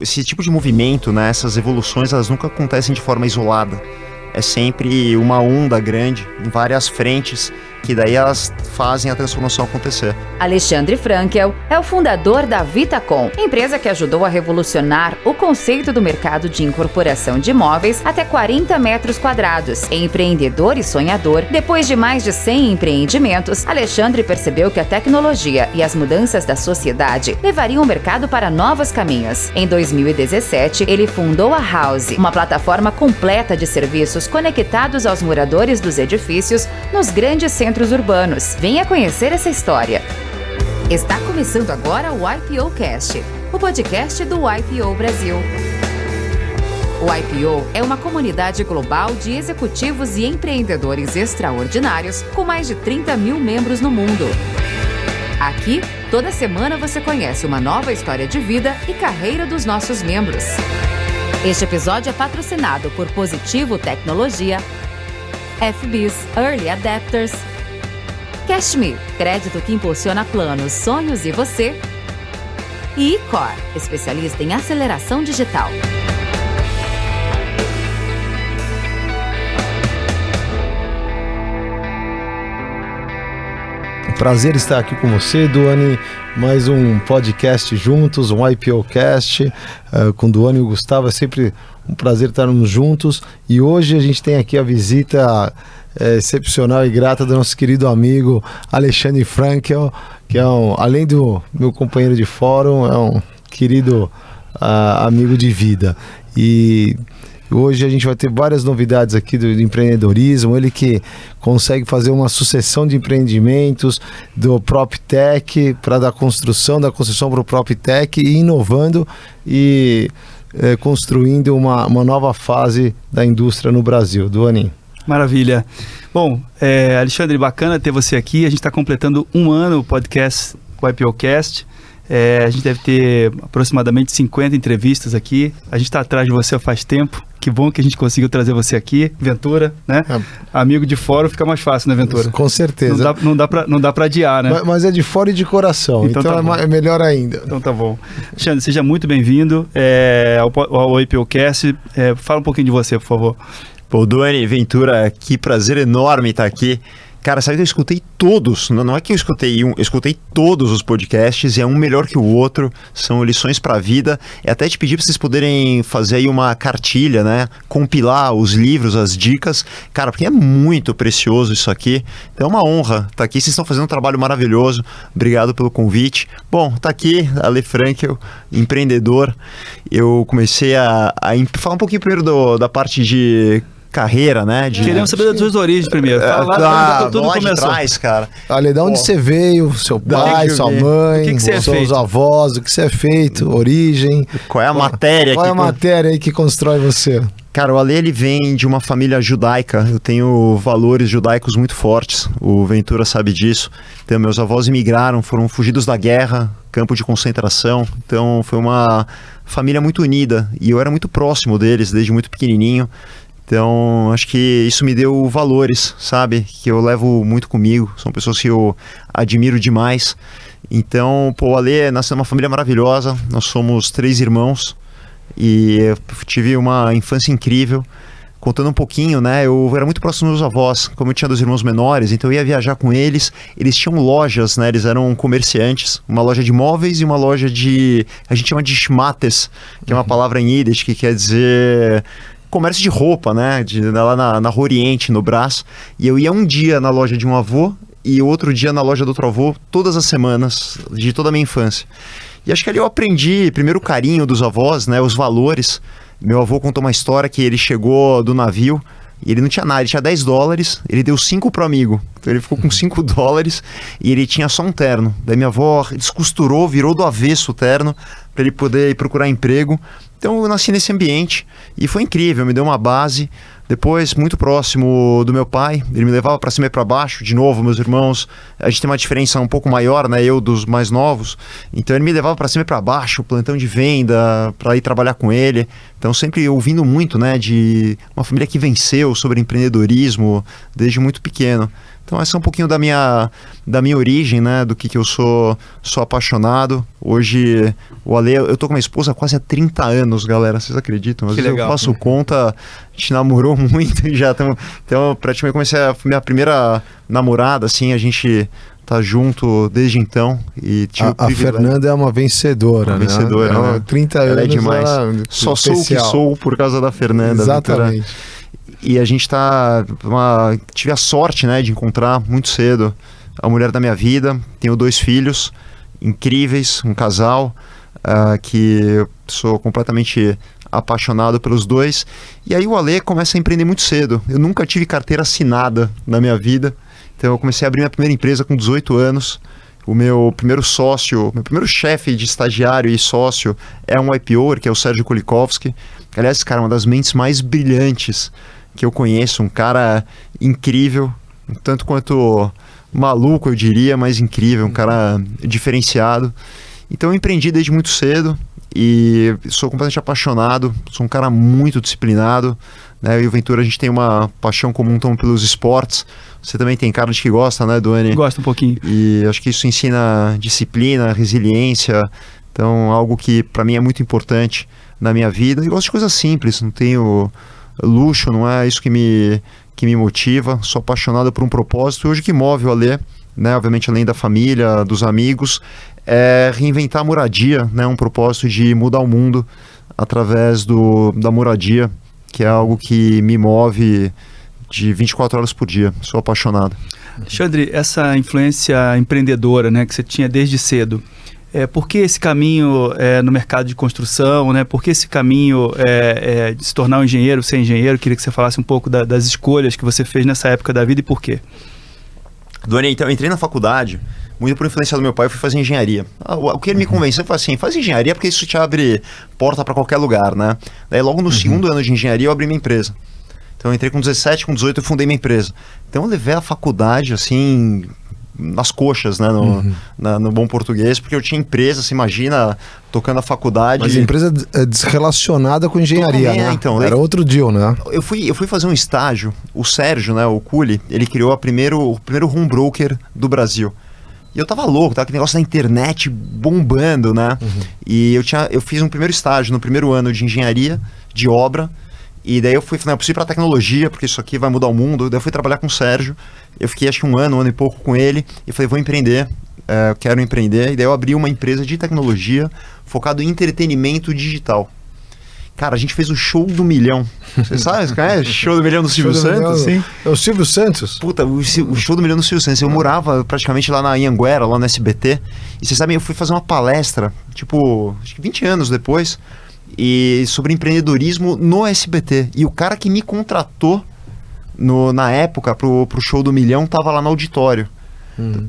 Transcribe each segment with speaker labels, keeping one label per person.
Speaker 1: Esse tipo de movimento, né, essas evoluções, elas nunca acontecem de forma isolada. É sempre uma onda grande, em várias frentes, que daí elas fazem a transformação acontecer.
Speaker 2: Alexandre Frankel é o fundador da Vitacom, empresa que ajudou a revolucionar o conceito do mercado de incorporação de imóveis até 40 metros quadrados. Empreendedor e sonhador, depois de mais de 100 empreendimentos, Alexandre percebeu que a tecnologia e as mudanças da sociedade levariam o mercado para novos caminhos. Em 2017, ele fundou a House, uma plataforma completa de serviços conectados aos moradores dos edifícios nos grandes centros urbanos. Venha conhecer essa história. Está começando agora o IPO Cast, o podcast do IPO Brasil. O IPO é uma comunidade global de executivos e empreendedores extraordinários com mais de 30 mil membros no mundo. Aqui, toda semana você conhece uma nova história de vida e carreira dos nossos membros. Este episódio é patrocinado por Positivo Tecnologia, FBIS Early Adapters, Cashme, crédito que impulsiona planos, sonhos e você, e Icor, especialista em aceleração digital.
Speaker 3: Prazer estar aqui com você, Duane. Mais um podcast juntos, um IPO Cast com o Duane e o Gustavo. É sempre um prazer estarmos juntos. E hoje a gente tem aqui a visita excepcional e grata do nosso querido amigo Alexandre Frankel, que é além do meu companheiro de fórum, é um querido amigo de vida. E hoje a gente vai ter várias novidades aqui do empreendedorismo. Ele que consegue fazer uma sucessão de empreendimentos do PropTech para da construção para o PropTech e inovando e construindo uma nova fase da indústria no Brasil. Duane.
Speaker 4: Maravilha. Bom, Alexandre, bacana ter você aqui. A gente está completando um ano o podcast, o IPOcast. A gente deve ter aproximadamente 50 entrevistas aqui. A gente está atrás de você faz tempo. Que bom que a gente conseguiu trazer você aqui, Ventura, né? Amigo de fórum fica mais fácil, né, Ventura?
Speaker 3: Com certeza.
Speaker 4: Não dá para adiar, né?
Speaker 3: Mas é de fora e de coração, então tá é melhor ainda.
Speaker 4: Então tá bom. Alexandre, seja muito bem-vindo ao IPOcast. Fala um pouquinho de você, por favor.
Speaker 1: Pô, Duane, Ventura, que prazer enorme estar aqui. Cara, sabe que eu escutei todos, não é que eu escutei um, eu escutei todos os podcasts e é um melhor que o outro, são lições para a vida. É até te pedir para vocês poderem fazer aí uma cartilha, né? Compilar os livros, as dicas, cara, porque é muito precioso isso aqui. Então é uma honra estar aqui, vocês estão fazendo um trabalho maravilhoso, obrigado pelo convite. Bom, tá aqui, Ale Frankel, empreendedor. Eu comecei a falar um pouquinho primeiro da parte de carreira, né?
Speaker 4: Queremos saber das suas origens primeiro.
Speaker 1: Tudo começou. De trás, cara.
Speaker 3: Olha, de onde você veio, seu pai, sua mãe, seus avós, o que você é feito, origem.
Speaker 1: Qual é a matéria?
Speaker 3: Qual é a matéria aí que constrói você?
Speaker 1: Cara, o Ale, ele vem de uma família judaica. Eu tenho valores judaicos muito fortes. O Ventura sabe disso. Então, meus avós imigraram, foram fugidos da guerra, campo de concentração. Então, foi uma família muito unida. E eu era muito próximo deles desde muito pequenininho. Então, acho que isso me deu valores, sabe? Que eu levo muito comigo. São pessoas que eu admiro demais. Então, o Ale nasceu numa família maravilhosa. Nós somos 3 irmãos. E eu tive uma infância incrível. Contando um pouquinho, né? Eu era muito próximo dos meus avós. Como eu tinha 2 irmãos menores, então eu ia viajar com eles. Eles tinham lojas, né? Eles eram comerciantes. Uma loja de móveis e uma loja a gente chama de schmattes, que é uma palavra em Yiddish, que quer dizer comércio de roupa, né? Lá na Rua Oriente, no Brás. E eu ia um dia na loja de um avô e outro dia na loja do outro avô, todas as semanas, de toda a minha infância. E acho que ali eu aprendi, primeiro, o carinho dos avós, né? Os valores. Meu avô contou uma história que ele chegou do navio e ele não tinha nada, ele tinha $10, ele deu 5 pro amigo. Então ele ficou com $5 e ele tinha só um terno. Daí minha avó descosturou, virou do avesso o terno para ele poder ir procurar emprego. Então eu nasci nesse ambiente e foi incrível, me deu uma base Depois, muito próximo do meu pai, ele me levava para cima e para baixo, de novo, meus irmãos, a gente tem uma diferença um pouco maior, né, eu dos mais novos, então ele me levava para cima e para baixo, plantão de venda, para ir trabalhar com ele, então sempre ouvindo muito, né, de uma família que venceu sobre empreendedorismo desde muito pequeno. Então essa é um pouquinho da minha origem, né, do que eu sou apaixonado. Hoje, o Ale, eu tô com minha esposa há quase há 30 anos, galera, vocês acreditam? Às vezes legal, eu faço conta, a gente namorou muito e já estamos... Então, praticamente comecei a minha primeira namorada, assim, a gente tá junto desde então. E
Speaker 3: a Fernanda é uma vencedora, né?
Speaker 1: Vencedora, né?
Speaker 3: 30 anos,
Speaker 1: ela é demais. Só sou o que sou por causa da Fernanda.
Speaker 3: Exatamente.
Speaker 1: E a gente tive a sorte, né, de encontrar muito cedo a mulher da minha vida. Tenho 2 filhos incríveis, um casal que eu sou completamente apaixonado pelos 2. E aí o Ale começa a empreender muito cedo. Eu nunca tive carteira assinada na minha vida. Então eu comecei a abrir minha primeira empresa com 18 anos. O meu primeiro sócio, meu primeiro chefe de estagiário e sócio é um IPOer, que é o Sérgio Kulikowski. Aliás, cara, uma das mentes mais brilhantes que eu conheço, um cara incrível, tanto quanto maluco, eu diria, mas incrível, um cara diferenciado. Então eu empreendi desde muito cedo e sou completamente apaixonado, sou um cara muito disciplinado, né? Eu e o Ventura, a gente tem uma paixão comum então, pelos esportes. Você também tem cara de que gosta, né, Duane?
Speaker 4: Gosto um pouquinho.
Speaker 1: E acho que isso ensina disciplina, resiliência, então algo que para mim é muito importante na minha vida. Eu gosto de coisas simples, não tenho luxo, não é isso que me motiva. Sou apaixonado por um propósito. E hoje o que move o Ale, né, obviamente além da família, dos amigos, é reinventar a moradia, né, um propósito de mudar o mundo através da moradia, que é algo que me move de 24 horas por dia. Sou apaixonado.
Speaker 4: Alexandre, essa influência empreendedora, né, que você tinha desde cedo, por que esse caminho no mercado de construção, né? Por que esse caminho de se tornar um engenheiro, ser engenheiro? Queria que você falasse um pouco das escolhas que você fez nessa época da vida e por quê.
Speaker 1: Duane, então eu entrei na faculdade, muito por influência do meu pai, eu fui fazer engenharia. O que ele me convenceu foi assim, faz engenharia porque isso te abre porta para qualquer lugar, né? Daí logo no segundo ano de engenharia eu abri minha empresa. Então eu entrei com 17, com 18 eu fundei minha empresa. Então eu levei a faculdade assim... nas coxas, né, no bom português, porque eu tinha empresa, você imagina, tocando a faculdade.
Speaker 3: Mas a empresa é desrelacionada com engenharia, né?
Speaker 1: Então,
Speaker 3: era outro deal, né?
Speaker 1: Eu fui fazer um estágio, o Sérgio, né, o Culi, ele criou o primeiro home broker do Brasil. E eu tava louco, tava aquele negócio da internet bombando, né? E eu fiz um primeiro estágio no primeiro ano de engenharia, de obra. E daí eu falei, eu preciso ir pra tecnologia, porque isso aqui vai mudar o mundo. Daí eu fui trabalhar com o Sérgio. Eu fiquei acho que um ano e pouco com ele. E falei, vou empreender, eu quero empreender. E daí eu abri uma empresa de tecnologia focado em entretenimento digital. Cara, a gente fez o Show do Milhão. Você sabe, cara? Show do Milhão do Silvio Santos?
Speaker 3: Sim. É o Silvio Santos?
Speaker 1: Puta, o Show do Milhão do Silvio Santos. Eu morava praticamente lá na Anhanguera, lá no SBT. E vocês sabem, eu fui fazer uma palestra, tipo, acho que 20 anos depois, e sobre empreendedorismo no SBT. E o cara que me contratou na época pro Show do Milhão tava lá no auditório.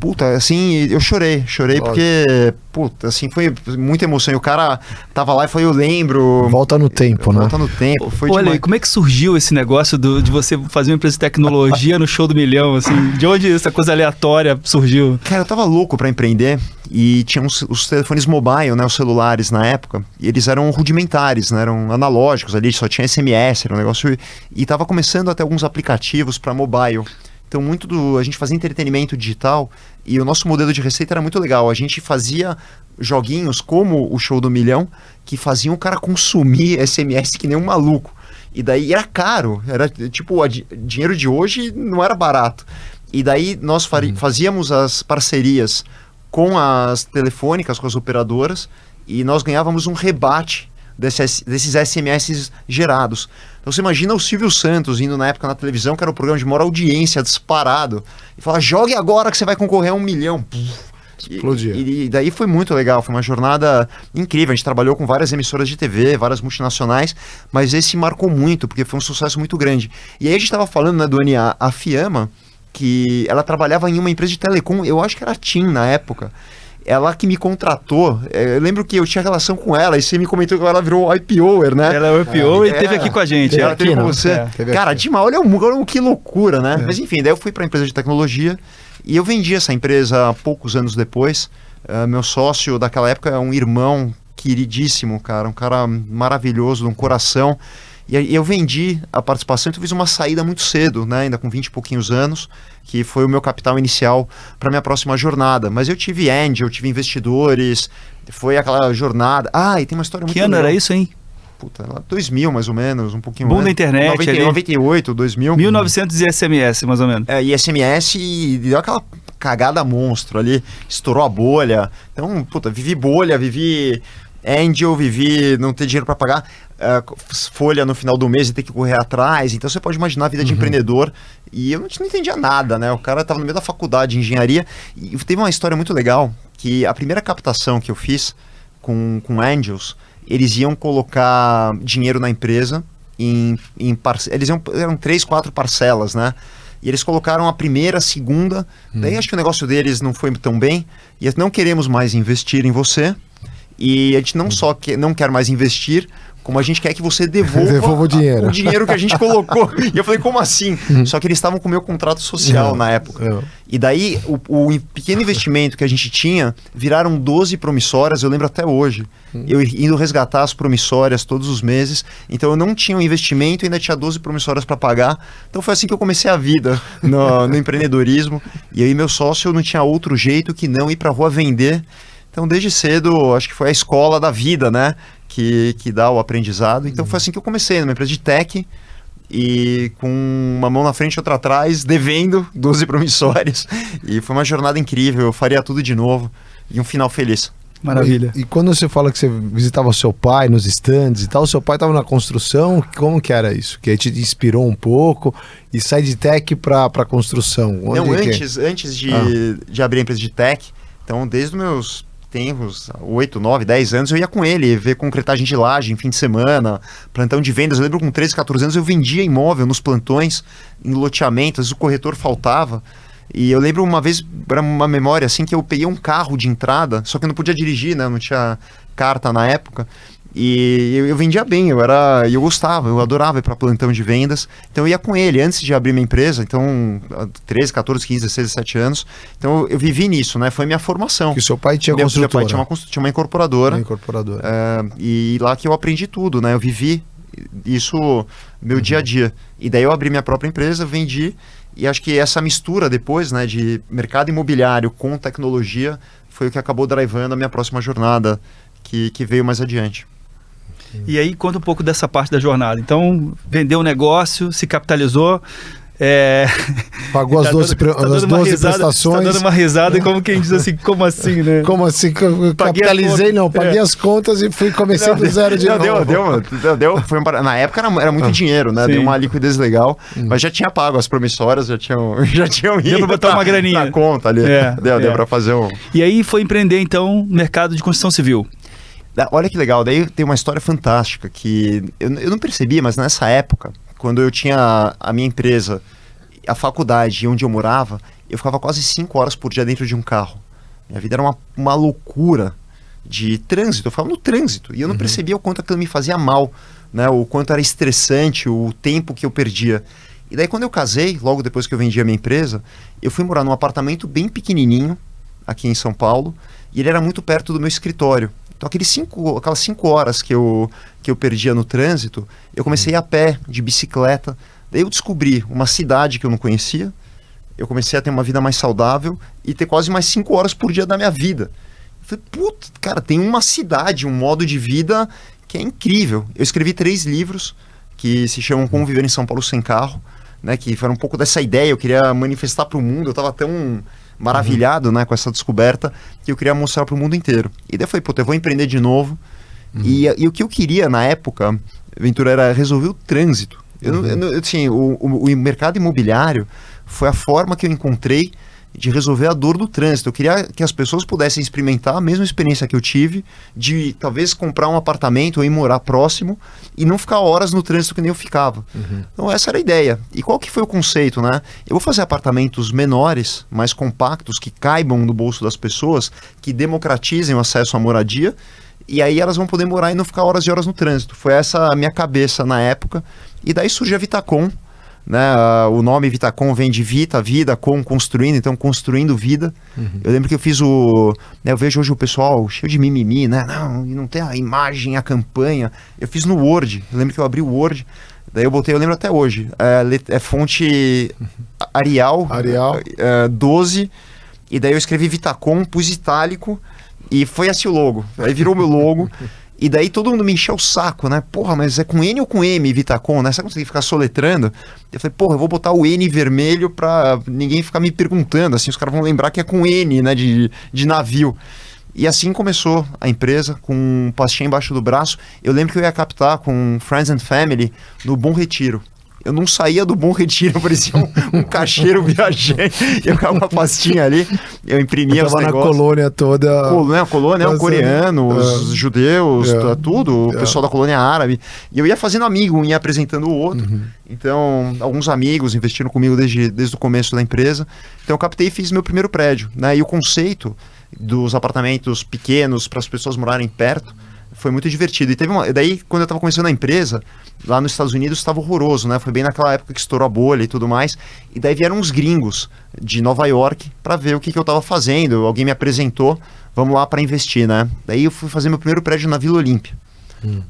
Speaker 1: Puta, assim, eu chorei porque, puta, assim, foi muita emoção. E o cara tava lá e foi, eu lembro...
Speaker 3: Volta no tempo, né?
Speaker 1: Volta no tempo, foi
Speaker 4: Olha,
Speaker 1: demais.
Speaker 4: e como é que surgiu esse negócio de você fazer uma empresa de tecnologia no Show do Milhão, assim? De onde essa coisa aleatória surgiu?
Speaker 1: Cara, eu tava louco pra empreender e tinha os telefones mobile, né, os celulares na época, e eles eram rudimentares, né, eram analógicos ali, só tinha SMS, era um negócio... E tava começando até alguns aplicativos pra mobile. Então, a gente fazia entretenimento digital e o nosso modelo de receita era muito legal. A gente fazia joguinhos como o Show do Milhão que faziam o cara consumir SMS que nem um maluco. E daí era caro, era tipo, dinheiro de hoje não era barato. E daí nós fazíamos as parcerias com as telefônicas, com as operadoras, e nós ganhávamos um rebate desses SMS gerados. Então você imagina o Silvio Santos indo na época na televisão, que era um programa de maior audiência, disparado, e falar, jogue agora que você vai concorrer a 1 milhão.
Speaker 3: Explodia.
Speaker 1: E daí foi muito legal, foi uma jornada incrível. A gente trabalhou com várias emissoras de TV, várias multinacionais, mas esse marcou muito, porque foi um sucesso muito grande. E aí a gente estava falando, né, Duane, a Fiamma, que ela trabalhava em uma empresa de telecom, eu acho que era a TIM na época. ela que me contratou, eu lembro que eu tinha relação com ela, e você me comentou que ela virou IPOer, né?
Speaker 4: Ela é o IPO e esteve aqui com a gente.
Speaker 1: Ela teve com você. Cara, demais, olha que loucura, né? Mas enfim, daí eu fui para a empresa de tecnologia e eu vendi essa empresa poucos anos depois. Meu sócio daquela época é um irmão queridíssimo, cara, um cara maravilhoso, de um coração. E eu vendi a participação, então eu fiz uma saída muito cedo, né, ainda com 20 e pouquinhos anos, que foi o meu capital inicial para minha próxima jornada. Mas eu tive angel, eu tive investidores, foi aquela jornada. E tem uma história muito
Speaker 4: legal. Que ano era isso, hein?
Speaker 1: Puta, 2000 mais ou menos, um pouquinho
Speaker 4: Boom da internet
Speaker 1: 98, 2000.
Speaker 4: 1900 e SMS, mais ou menos.
Speaker 1: E SMS e deu aquela cagada monstro ali, estourou a bolha. Então, vivi bolha, vivi angel, vivi não ter dinheiro para pagar folha no final do mês e ter que correr atrás. Então você pode imaginar a vida de empreendedor. E eu não entendia nada, né? O cara estava no meio da faculdade de engenharia e teve uma história muito legal, que a primeira captação que eu fiz com angels, eles iam colocar dinheiro na empresa eram 3, 4 parcelas, né? E eles colocaram a primeira, a segunda, daí acho que o negócio deles não foi tão bem, e não queremos mais investir em você, e a gente não só não quer mais investir, como a gente quer que você devolva
Speaker 3: o dinheiro
Speaker 1: que a gente colocou. E eu falei, como assim? Só que eles estavam com o meu contrato social na época. E daí, o pequeno investimento que a gente tinha, viraram 12 promissórias, eu lembro até hoje. Eu indo resgatar as promissórias todos os meses. Então eu não tinha um investimento e ainda tinha 12 promissórias para pagar. Então foi assim que eu comecei a vida no empreendedorismo. E aí meu sócio não tinha outro jeito que não ir para a rua vender. Então desde cedo, acho que foi a escola da vida, né? Que dá o aprendizado. Então foi assim que eu comecei, numa empresa de tech, e com uma mão na frente e outra atrás, devendo 12 promissórias. E foi uma jornada incrível, eu faria tudo de novo, e um final feliz.
Speaker 4: Maravilha.
Speaker 3: E quando você fala que você visitava o seu pai nos stands e tal, seu pai estava na construção, como que era isso? Que aí te inspirou um pouco e sai de tech para construção?
Speaker 1: Antes de abrir a empresa de tech, então desde os meus tempos, 8, 9, 10 anos, eu ia com ele ver concretagem de laje em fim de semana, plantão de vendas. Eu lembro com 13, 14 anos eu vendia imóvel nos plantões, em loteamentos, o corretor faltava. E eu lembro uma vez, era uma memória assim, que eu peguei um carro de entrada, só que eu não podia dirigir, né? Eu não tinha carta na época. E eu vendia bem, eu gostava, eu adorava ir para plantão de vendas. Então eu ia com ele antes de abrir minha empresa, então 13, 14, 15, 16, 17 anos. Então eu vivi nisso, né? Foi minha formação.
Speaker 3: Que o seu pai tinha construtora.
Speaker 1: Meu pai tinha uma incorporadora. E lá que eu aprendi tudo, né? Eu vivi isso meu dia a dia. E daí eu abri minha própria empresa, vendi. E acho que essa mistura depois, né, de mercado imobiliário com tecnologia foi o que acabou drivando a minha próxima jornada, que veio mais adiante.
Speaker 4: E aí, conta um pouco dessa parte da jornada. Então, vendeu o negócio, se capitalizou,
Speaker 3: pagou as 12 prestações.
Speaker 4: Tá dando uma risada e como quem diz assim, como assim, né?
Speaker 3: Como assim? Capitalizei, não, paguei as contas e comecei do zero de novo.
Speaker 1: Na época era muito dinheiro, né? Sim. Deu uma liquidez legal, mas já tinha pago as promissórias, já tinham ido.
Speaker 4: Deu pra botar uma graninha
Speaker 1: na conta ali. Deu pra fazer um...
Speaker 4: E aí foi empreender, então, no mercado de construção civil.
Speaker 1: Olha que legal, daí tem uma história fantástica que eu não percebia, mas nessa época, quando eu tinha a minha empresa, a faculdade e onde eu morava, eu ficava quase 5 horas por dia dentro de um carro. Minha vida era uma loucura de trânsito, eu ficava no trânsito, e eu não percebia o quanto aquilo me fazia mal, né? O quanto era estressante, o tempo que eu perdia. E daí quando eu casei, logo depois que eu vendi a minha empresa, eu fui morar num apartamento bem pequenininho, aqui em São Paulo, e ele era muito perto do meu escritório. Então aquelas 5 horas que eu perdia no trânsito, eu comecei a ir a pé, de bicicleta. Daí eu descobri uma cidade que eu não conhecia, eu comecei a ter uma vida mais saudável e ter quase mais 5 horas por dia da minha vida. Eu falei, puta, cara, tem uma cidade, um modo de vida que é incrível. Eu escrevi 3 livros que se chamam Como Viver em São Paulo Sem Carro, né, que foram um pouco dessa ideia, eu queria manifestar para o mundo, eu estava tão maravilhado, né, com essa descoberta, que eu queria mostrar para o mundo inteiro. E daí eu falei, puta, eu vou empreender de novo. E o que eu queria na época, Ventura, era resolver o trânsito. O mercado imobiliário foi a forma que eu encontrei de resolver a dor do trânsito. Eu queria que as pessoas pudessem experimentar a mesma experiência que eu tive, de talvez comprar um apartamento ou ir morar próximo e não ficar horas no trânsito que nem eu ficava. Então essa era a ideia. E qual que foi o conceito, né? Eu vou fazer apartamentos menores, mais compactos, que caibam no bolso das pessoas, que democratizem o acesso à moradia, e aí elas vão poder morar e não ficar horas e horas no trânsito. Foi essa a minha cabeça na época. E daí surge a Vitacom, né? O nome Vitacom vem de Vita, vida, com, construindo, então construindo vida. Eu lembro que eu fiz eu vejo hoje o pessoal cheio de mimimi, né? Não tem a imagem, a campanha. Eu fiz no Word, eu lembro que eu abri o Word, daí eu botei, eu lembro até hoje, é fonte Arial 12, e daí eu escrevi Vitacom, pus itálico, e foi assim o logo. Aí virou meu logo. E daí todo mundo me encheu o saco, né? Porra, mas é com N ou com M, Vitacom, né? Você consegue ficar soletrando? Eu falei, porra, eu vou botar o N vermelho pra ninguém ficar me perguntando, assim, os caras vão lembrar que é com N, né, de navio. E assim começou a empresa, com um pastinha embaixo do braço. Eu lembro que eu ia captar com Friends and Family no Bom Retiro. Eu não saía do Bom Retiro, parecia um caixeiro viajante. Eu ficava com a pastinha ali, eu imprimia os negócios.
Speaker 3: Na colônia toda.
Speaker 1: A colônia, o coreano, os judeus, tudo, o pessoal da colônia árabe. E eu ia fazendo amigo, um ia apresentando o outro. Então, alguns amigos investiram comigo desde o começo da empresa. Então, eu captei e fiz meu primeiro prédio, né? E o conceito dos apartamentos pequenos para as pessoas morarem perto foi muito divertido. E daí, quando eu estava começando a empresa, lá nos Estados Unidos estava horroroso, né? Foi bem naquela época que estourou a bolha e tudo mais. E daí vieram uns gringos de Nova York para ver o que eu estava fazendo. Alguém me apresentou, vamos lá para investir, né? Daí eu fui fazer meu primeiro prédio na Vila Olímpia.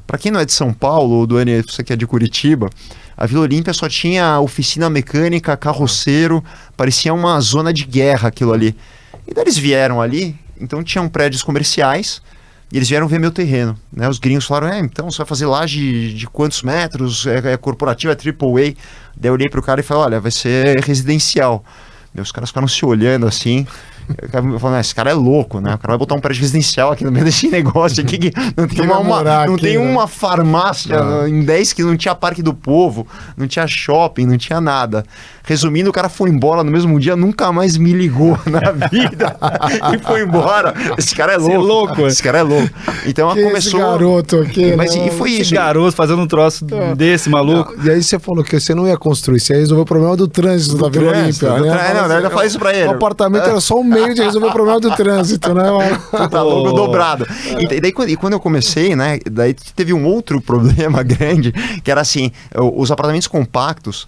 Speaker 1: Para quem não é de São Paulo, Duane, você que é de Curitiba, a Vila Olímpia só tinha oficina mecânica, carroceiro, parecia uma zona de guerra aquilo ali. E daí eles vieram ali, então tinham prédios comerciais, e eles vieram ver meu terreno, né? Os gringos falaram, então você vai fazer laje de quantos metros, é corporativo, é AAA. Daí eu olhei pro cara e falei, olha, vai ser residencial. Os caras ficaram se olhando assim, falando, esse cara é louco, né? O cara vai botar um prédio residencial aqui no meio desse negócio aqui, que não tem uma farmácia em 10 que não tinha Parque do Povo, não tinha shopping, não tinha nada. Resumindo, o cara foi embora no mesmo dia, nunca mais me ligou na vida e foi embora. Esse cara é louco. Esse cara é louco. Então começou.
Speaker 3: Esse garoto aqui.
Speaker 1: Mas e foi isso.
Speaker 4: Esse garoto fazendo um troço desse maluco.
Speaker 3: E aí você falou que você não ia construir, você ia resolver o problema do trânsito da Vila Olímpia.
Speaker 1: Eu ainda falei isso pra ele.
Speaker 3: O apartamento era só um meio de resolver o problema do trânsito, né?
Speaker 1: Tá louco, dobrado. E daí quando eu comecei, né? Daí teve um outro problema grande, que era assim, os apartamentos compactos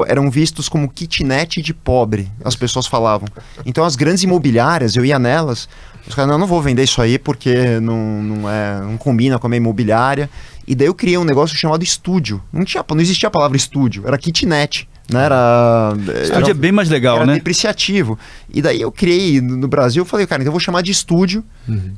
Speaker 1: eram vistos como kitnet de pobre, as pessoas falavam. Então as grandes imobiliárias, eu ia nelas, os caras, não vou vender isso aí porque não combina com a minha imobiliária. E daí eu criei um negócio chamado estúdio. Não existia a palavra estúdio, era kitnet. Né?
Speaker 4: Estúdio é bem mais legal,
Speaker 1: era
Speaker 4: né?
Speaker 1: Depreciativo. E daí eu criei no Brasil, eu falei, cara, então eu vou chamar de estúdio.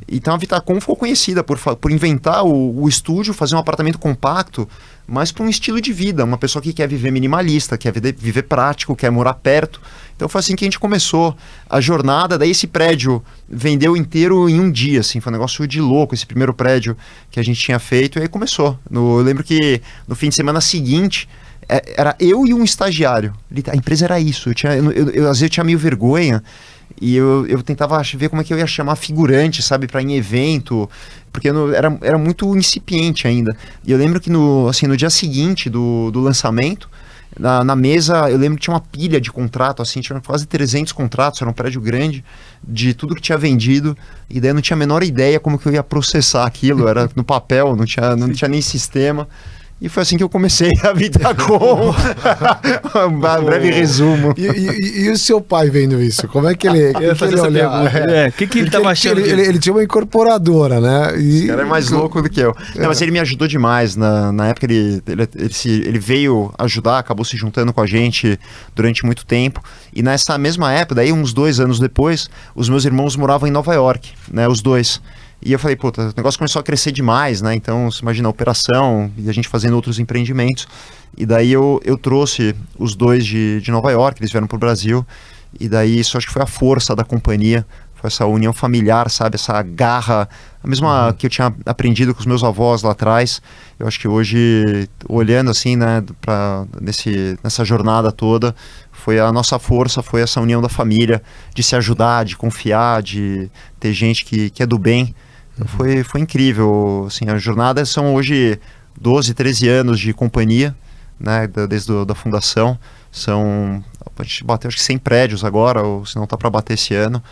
Speaker 1: Então a Vitacom ficou conhecida por inventar o estúdio, fazer um apartamento compacto, mas para um estilo de vida, uma pessoa que quer viver minimalista, quer viver prático, quer morar perto. Então foi assim que a gente começou a jornada. Daí esse prédio vendeu inteiro em um dia, assim, foi um negócio de louco, esse primeiro prédio que a gente tinha feito, e aí começou. Eu lembro que no fim de semana seguinte, era eu e um estagiário. A empresa era isso. Eu às vezes tinha meio vergonha e eu tentava ver como é que eu ia chamar figurante, sabe, para em evento, porque era muito incipiente ainda. E eu lembro que no dia seguinte do lançamento, na mesa, eu lembro que tinha uma pilha de contrato, assim, tinha quase 300 contratos, era um prédio grande, de tudo que tinha vendido, e daí eu não tinha a menor ideia como que eu ia processar aquilo, era no papel, não tinha nem sistema. E foi assim que eu comecei a Vitacom. Um breve resumo.
Speaker 3: E o seu pai vendo isso? Como é que ele olhava?
Speaker 4: O que ele estava achando?
Speaker 3: Ele tinha uma incorporadora, né?
Speaker 1: Esse cara é mais louco do que eu. Não, mas ele me ajudou demais. Na época ele veio ajudar, acabou se juntando com a gente durante muito tempo. E nessa mesma época, daí uns 2 anos depois, os meus irmãos moravam em Nova York, né? Os dois. E eu falei, puta, o negócio começou a crescer demais, né? Então, você imagina a operação e a gente fazendo outros empreendimentos. E daí eu trouxe os dois de Nova York, eles vieram pro Brasil. E daí isso acho que foi a força da companhia. Foi essa união familiar, sabe? Essa garra, a mesma que eu tinha aprendido com os meus avós lá atrás. Eu acho que hoje, olhando assim, né, nessa jornada toda, foi a nossa força, foi essa união da família, de se ajudar, de confiar, de ter gente que é do bem. Foi incrível, assim, a jornada são hoje 12, 13 anos de companhia, né, desde a fundação. A gente bateu acho que 100 prédios agora, ou se não tá para bater esse ano.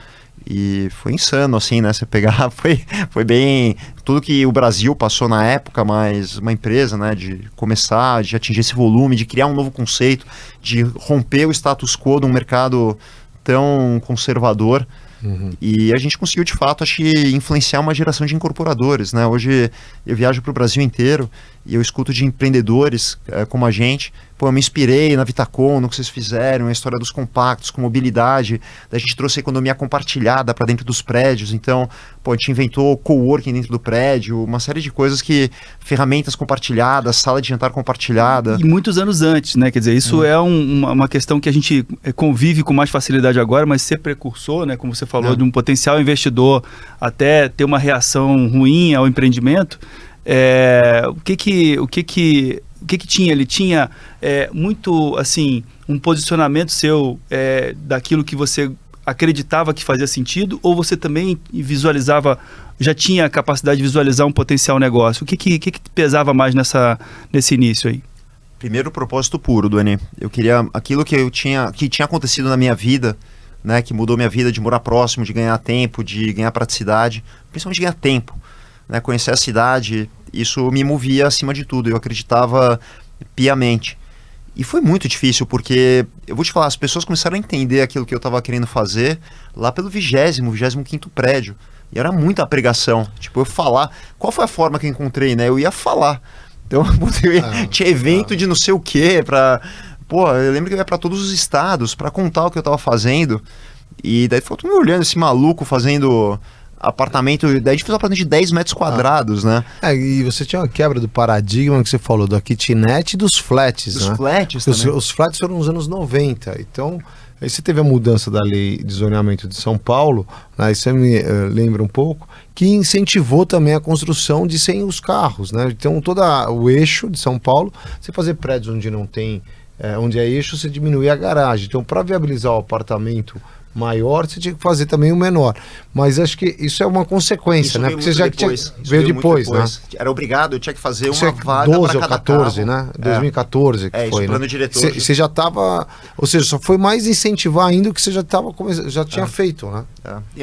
Speaker 1: E foi insano, assim, né? Você pegar, foi bem... Tudo que o Brasil passou na época, mas uma empresa, né? De começar, de atingir esse volume, de criar um novo conceito, de romper o status quo de um mercado tão conservador. E a gente conseguiu, de fato, acho que influenciar uma geração de incorporadores, né? Hoje eu viajo para o Brasil inteiro e eu escuto de empreendedores como a gente. Pô, eu me inspirei na Vitacom, no que vocês fizeram, a história dos compactos, com mobilidade. Daí a gente trouxe a economia compartilhada para dentro dos prédios. Então, pô, a gente inventou coworking dentro do prédio, uma série de coisas ferramentas compartilhadas, sala de jantar compartilhada.
Speaker 4: E muitos anos antes, né? Quer dizer, isso é uma questão que a gente convive com mais facilidade agora, mas ser precursor, né? Como você falou, de um potencial investidor até ter uma reação ruim ao empreendimento. O que tinha? Ele tinha muito, assim, um posicionamento seu daquilo que você acreditava que fazia sentido, ou você também visualizava, já tinha a capacidade de visualizar um potencial negócio? O que pesava mais nesse início aí?
Speaker 1: Primeiro, propósito puro, Duane. Eu queria aquilo que tinha acontecido na minha vida, né, que mudou minha vida, de morar próximo, de ganhar tempo, de ganhar praticidade, principalmente de ganhar tempo, né, conhecer a cidade. Isso me movia acima de tudo, eu acreditava piamente. E foi muito difícil, porque, eu vou te falar, as pessoas começaram a entender aquilo que eu estava querendo fazer lá pelo 25º prédio. E era muita pregação, tipo, eu falar. Qual foi a forma que eu encontrei, né? Eu ia falar. Então, tinha evento de não sei o quê, Pô, eu lembro que eu ia para todos os estados para contar o que eu estava fazendo. E daí ficou todo mundo olhando esse maluco fazendo apartamento. Daí a gente fez um apartamento de 10 metros quadrados, né?
Speaker 3: E você tinha uma quebra do paradigma que você falou, da kitnet e dos flats,
Speaker 1: dos
Speaker 3: né?
Speaker 1: Flats também.
Speaker 3: Os flats foram nos anos 90. Então, aí você teve a mudança da lei de zoneamento de São Paulo, né? Isso me lembra um pouco, que incentivou também a construção de sem os carros, né? Então, todo o eixo de São Paulo, você fazer prédios onde não tem... onde é eixo, você diminui a garagem. Então, para viabilizar o apartamento maior, você tinha que fazer também o menor. Mas acho que isso é uma consequência,
Speaker 1: isso,
Speaker 3: né?
Speaker 1: Porque você já
Speaker 3: veio depois, né?
Speaker 1: Era obrigado, eu tinha que fazer
Speaker 3: isso
Speaker 1: uma vaga
Speaker 3: 12
Speaker 1: para
Speaker 3: ou
Speaker 1: cada
Speaker 3: 14,
Speaker 1: carro.
Speaker 3: né? 2014 que foi,
Speaker 1: plano
Speaker 3: né?
Speaker 1: diretor.
Speaker 3: Você já estava... Ou seja, só foi mais incentivar ainda o que você já tinha feito, né?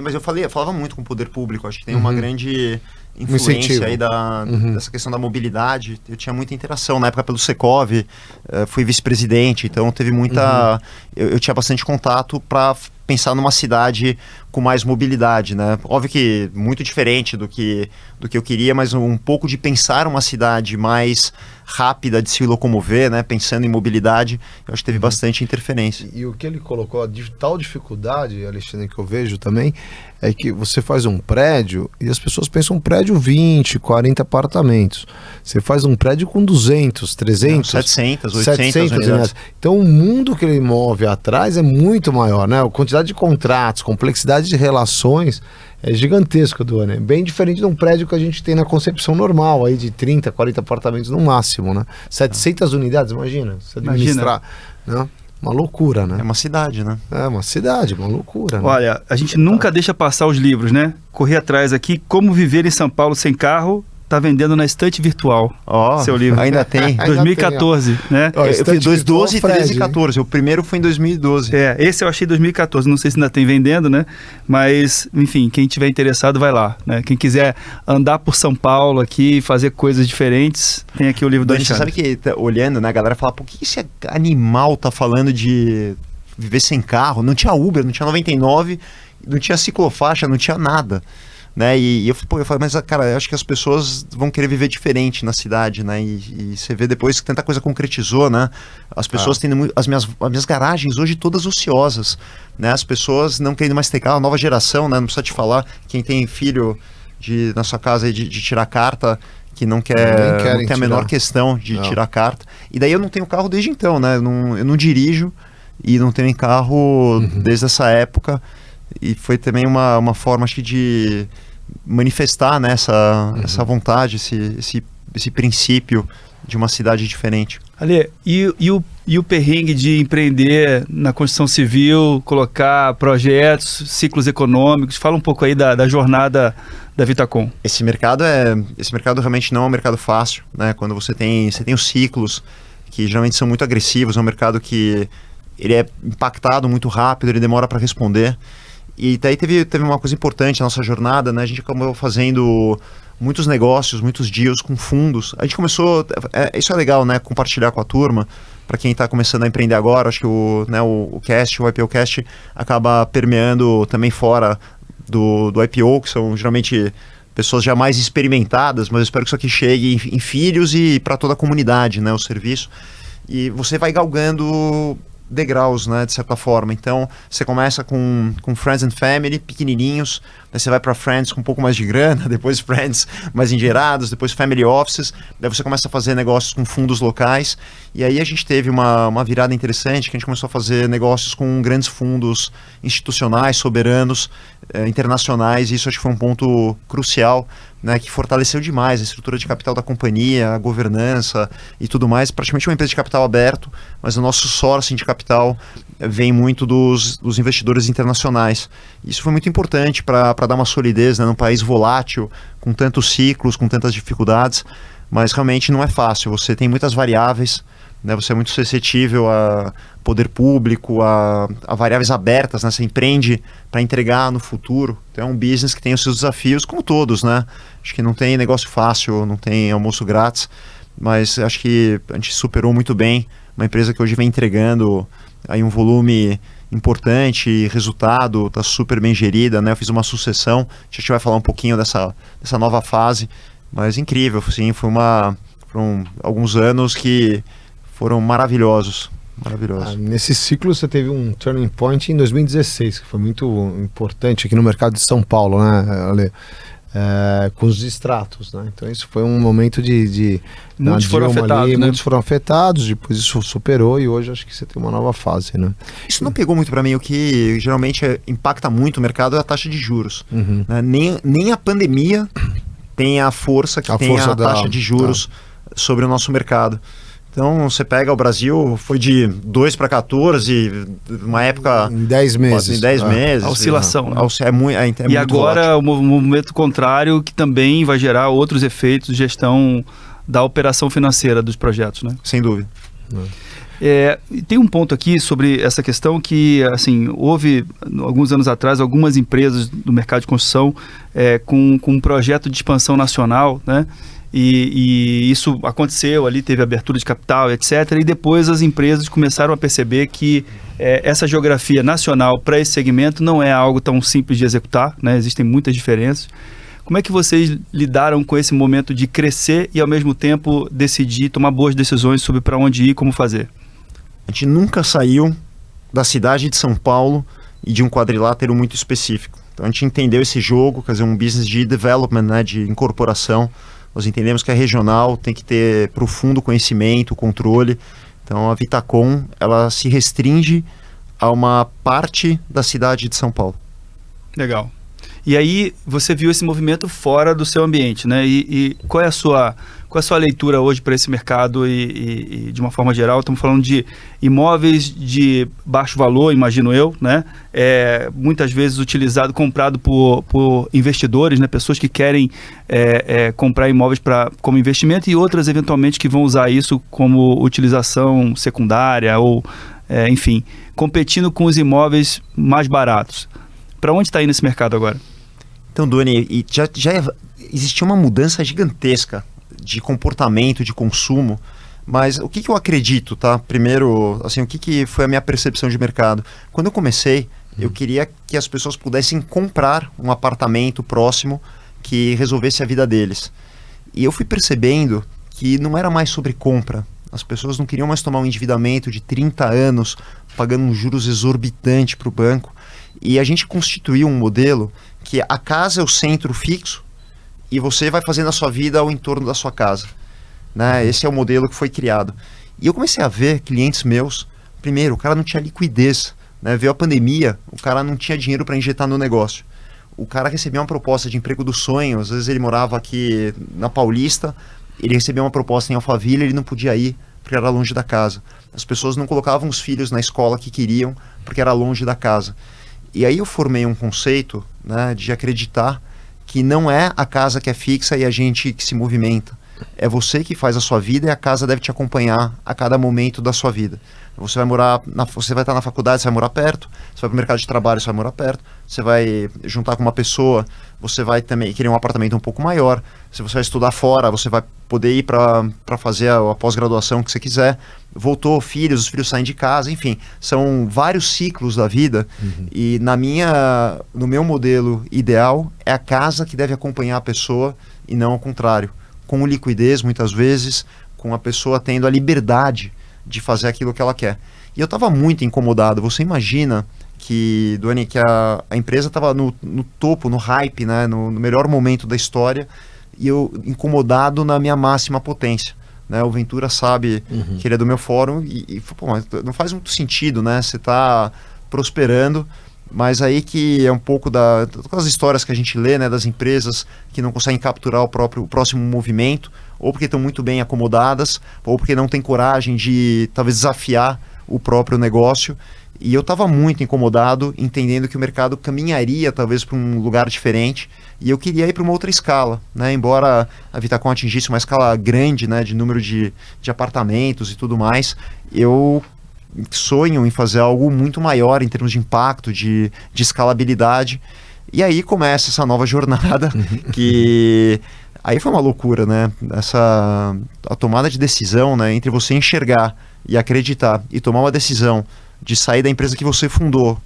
Speaker 1: Mas eu falava muito com o poder público. Acho que tem uma grande influência aí dessa questão da mobilidade. Eu tinha muita interação na época pelo Secov, fui vice-presidente, então teve muita... Eu tinha bastante contato para pensar numa cidade com mais mobilidade, né? Óbvio que muito diferente do que eu queria, mas um pouco de pensar uma cidade mais rápida de se locomover, né? Pensando em mobilidade, eu acho que teve bastante interferência.
Speaker 3: E o que ele colocou, a tal dificuldade, Alexandre, que eu vejo também, é que você faz um prédio e as pessoas pensam um prédio 20, 40 apartamentos. Você faz um prédio com 200, 300...
Speaker 1: 700, 800 unidades.
Speaker 3: Então o mundo que ele move atrás é muito maior, né? A quantidade de contratos, complexidade de relações é gigantesca, Duane. É bem diferente de um prédio que a gente tem na concepção normal, aí de 30, 40 apartamentos no máximo, né? 700 unidades, imagina. Se administrar, né? Uma loucura, né?
Speaker 1: É uma cidade, né?
Speaker 3: É uma cidade, uma loucura, né?
Speaker 4: Olha, a gente nunca deixa passar os livros, né? Corri atrás aqui, Como Viver em São Paulo Sem Carro, tá vendendo na estante virtual. Seu livro.
Speaker 1: Ainda tem.
Speaker 4: 2014, né?
Speaker 1: Eu fiz 2012, 13 e 14. O primeiro foi em 2012.
Speaker 4: Esse eu achei 2014. Não sei se ainda tem vendendo, né? Mas, enfim, quem tiver interessado, vai lá, né? Quem quiser andar por São Paulo aqui, fazer coisas diferentes, tem aqui o livro do Alexandre.
Speaker 1: Você sabe que, olhando, né, a galera fala, por que esse animal tá falando de viver sem carro? Não tinha Uber, não tinha 99, não tinha ciclofaixa, não tinha nada. Né? E eu falei, mas cara, eu acho que as pessoas vão querer viver diferente na cidade, né? E você vê depois que tanta coisa concretizou, né? As pessoas têm as minhas garagens hoje todas ociosas, né? As pessoas não querendo mais ter carro, a nova geração, né? Não precisa te falar, quem tem filho na sua casa aí de tirar carta, que não tem a menor questão de tirar carta. E daí eu não tenho carro desde então, né? Eu não dirijo e não tenho carro desde essa época. e foi também uma forma, acho que, de manifestar, né, essa vontade, esse princípio de uma cidade diferente.
Speaker 4: Ale, e o perrengue de empreender na construção civil, colocar projetos, ciclos econômicos? Fala um pouco aí da jornada da Vitacom.
Speaker 1: Esse mercado realmente não é um mercado fácil, né? Quando você tem os ciclos que geralmente são muito agressivos, é um mercado que ele é impactado muito rápido, ele demora para responder. E daí teve uma coisa importante na nossa jornada, né? A gente acabou fazendo muitos negócios, muitos deals com fundos. A gente começou, isso é legal, né? Compartilhar com a turma, para quem está começando a empreender agora. Acho que o IPOcast acaba permeando também fora do IPO, que são geralmente pessoas já mais experimentadas, mas eu espero que isso aqui chegue em filhos e para toda a comunidade, né? O serviço. E você vai galgando degraus, né, de certa forma. Então, você começa com Friends and Family, pequenininhos, daí você vai para Friends com um pouco mais de grana, depois Friends mais endireados, depois Family Offices, daí você começa a fazer negócios com fundos locais, e aí a gente teve uma virada interessante, que a gente começou a fazer negócios com grandes fundos institucionais, soberanos, internacionais, e isso acho que foi um ponto crucial, né, que fortaleceu demais a estrutura de capital da companhia, a governança e tudo mais. Praticamente uma empresa de capital aberto, mas o nosso sourcing de capital vem muito dos investidores internacionais. Isso foi muito importante para dar uma solidez, né, num país volátil, com tantos ciclos, com tantas dificuldades, mas realmente não é fácil. Você tem muitas variáveis, né, você é muito suscetível a poder público, a variáveis abertas, né, você empreende para entregar no futuro. Então é um business que tem os seus desafios, como todos, né? Acho que não tem negócio fácil, não tem almoço grátis, mas acho que a gente superou muito bem. Uma empresa que hoje vem entregando aí um volume importante, resultado, está super bem gerida, né? Eu fiz uma sucessão, a gente vai falar um pouquinho dessa nova fase, mas incrível, sim, foram alguns anos que foram maravilhosos.
Speaker 3: Nesse ciclo você teve um turning point em 2016, que foi muito importante aqui no mercado de São Paulo, né, Ale? Com os distratos, né? Então isso foi um momento de
Speaker 4: muitos foram afetados, né?
Speaker 3: Muitos foram afetados, depois isso superou e hoje acho que você tem uma nova fase, né?
Speaker 1: Isso não pegou muito para mim. O que geralmente impacta muito o mercado é a taxa de juros, né? Nem a pandemia tem a força que tem a taxa de juros sobre o nosso mercado. Então, você pega o Brasil, foi de 2 para 14, uma época...
Speaker 3: Em 10 meses.
Speaker 1: Em 10 meses.
Speaker 4: A oscilação, né?
Speaker 1: É muito
Speaker 4: e agora o movimento contrário, que também vai gerar outros efeitos de gestão da operação financeira dos projetos, né?
Speaker 1: Sem dúvida.
Speaker 4: Tem um ponto aqui sobre essa questão que, assim, houve, alguns anos atrás, algumas empresas do mercado de construção com um projeto de expansão nacional, né? E isso aconteceu ali, teve abertura de capital, etc. E depois as empresas começaram a perceber que essa geografia nacional para esse segmento não é algo tão simples de executar, né? Existem muitas diferenças. Como é que vocês lidaram com esse momento de crescer e ao mesmo tempo decidir, tomar boas decisões sobre para onde ir e como fazer?
Speaker 1: A gente nunca saiu da cidade de São Paulo e de um quadrilátero muito específico. Então a gente entendeu esse jogo, quer dizer, um business de development, né, de incorporação. Nós entendemos que é regional, tem que ter profundo conhecimento, controle. Então a Vitacom, ela se restringe a uma parte da cidade de São Paulo.
Speaker 4: Legal. E aí você viu esse movimento fora do seu ambiente, né? E qual é a sua leitura hoje para esse mercado e de uma forma geral? Estamos falando de imóveis de baixo valor, imagino eu, né? Muitas vezes comprado por investidores, né? Pessoas que querem comprar imóveis como investimento e outras eventualmente que vão usar isso como utilização secundária ou, enfim, competindo com os imóveis mais baratos. Para onde está indo esse mercado agora?
Speaker 1: Então, Duane, já existia uma mudança gigantesca de comportamento, de consumo, mas o que eu acredito, tá? Primeiro, assim, o que foi a minha percepção de mercado? Quando eu comecei, eu queria que as pessoas pudessem comprar um apartamento próximo que resolvesse a vida deles. E eu fui percebendo que não era mais sobre compra. As pessoas não queriam mais tomar um endividamento de 30 anos, pagando um juros exorbitante para o banco. E a gente constituiu um modelo que a casa é o centro fixo e você vai fazendo a sua vida ao entorno da sua casa, né? Esse é o modelo que foi criado. E eu comecei a ver clientes meus, primeiro, o cara não tinha liquidez né? Veio a pandemia, o cara não tinha dinheiro para injetar no negócio. O cara recebia uma proposta de emprego dos sonhos, às vezes ele morava aqui na Paulista, ele recebia uma proposta em Alphaville, ele não podia ir porque era longe da casa. As pessoas não colocavam os filhos na escola que queriam porque era longe da casa. E aí eu formei um conceito, né, de acreditar que não é a casa que é fixa e a gente que se movimenta. É você que faz a sua vida e a casa deve te acompanhar a cada momento da sua vida. Você vai estar na faculdade, você vai morar perto. Você vai para o mercado de trabalho, você vai morar perto. Você vai juntar com uma pessoa, você vai também querer um apartamento um pouco maior. Se você vai estudar fora, você vai poder ir para fazer a pós-graduação que você quiser. Voltou, filhos, os filhos saem de casa, enfim. São vários ciclos da vida. E no meu modelo ideal, é a casa que deve acompanhar a pessoa e não ao contrário. Com liquidez, muitas vezes, com a pessoa tendo a liberdade de fazer aquilo que ela quer. E eu estava muito incomodado. Você imagina que a empresa estava no topo, no hype, né, no melhor momento da história, e eu incomodado na minha máxima potência. Né? O Ventura sabe que ele é do meu fórum e pô, mas não faz muito sentido, né? Você está prosperando, mas aí que é um pouco das histórias que a gente lê, né, das empresas que não conseguem capturar o próximo movimento, ou porque estão muito bem acomodadas, ou porque não têm coragem de talvez desafiar o próprio negócio. E eu estava muito incomodado, entendendo que o mercado caminharia talvez para um lugar diferente, e eu queria ir para uma outra escala, né? Embora a Vitacom atingisse uma escala grande, né, de número de apartamentos e tudo mais, eu sonho em fazer algo muito maior em termos de impacto, de escalabilidade. E aí começa essa nova jornada que aí foi uma loucura, né? A tomada de decisão, né, entre você enxergar e acreditar e tomar uma decisão de sair da empresa que você fundou,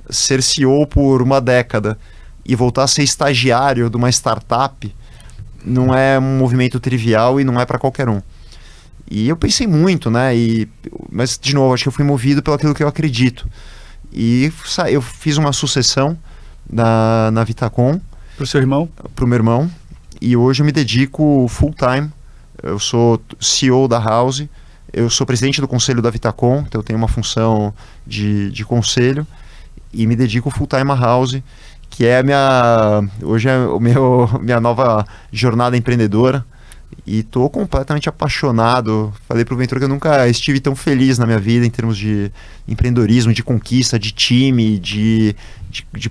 Speaker 1: ser CEO por uma década e voltar a ser estagiário de uma startup, não é um movimento trivial e não é para qualquer um. E eu pensei muito, né? Mas, de novo, acho que eu fui movido pelo aquilo que eu acredito. E eu fiz uma sucessão na Vitacom.
Speaker 4: Para o seu irmão?
Speaker 1: Para o meu irmão. E hoje eu me dedico full time. Eu sou CEO da House. Eu sou presidente do conselho da Vitacom. Então eu tenho uma função de conselho. E me dedico full time à House, que é hoje é minha nova jornada empreendedora. E estou completamente apaixonado. Falei para o Ventura que eu nunca estive tão feliz na minha vida em termos de empreendedorismo, de conquista, de time, de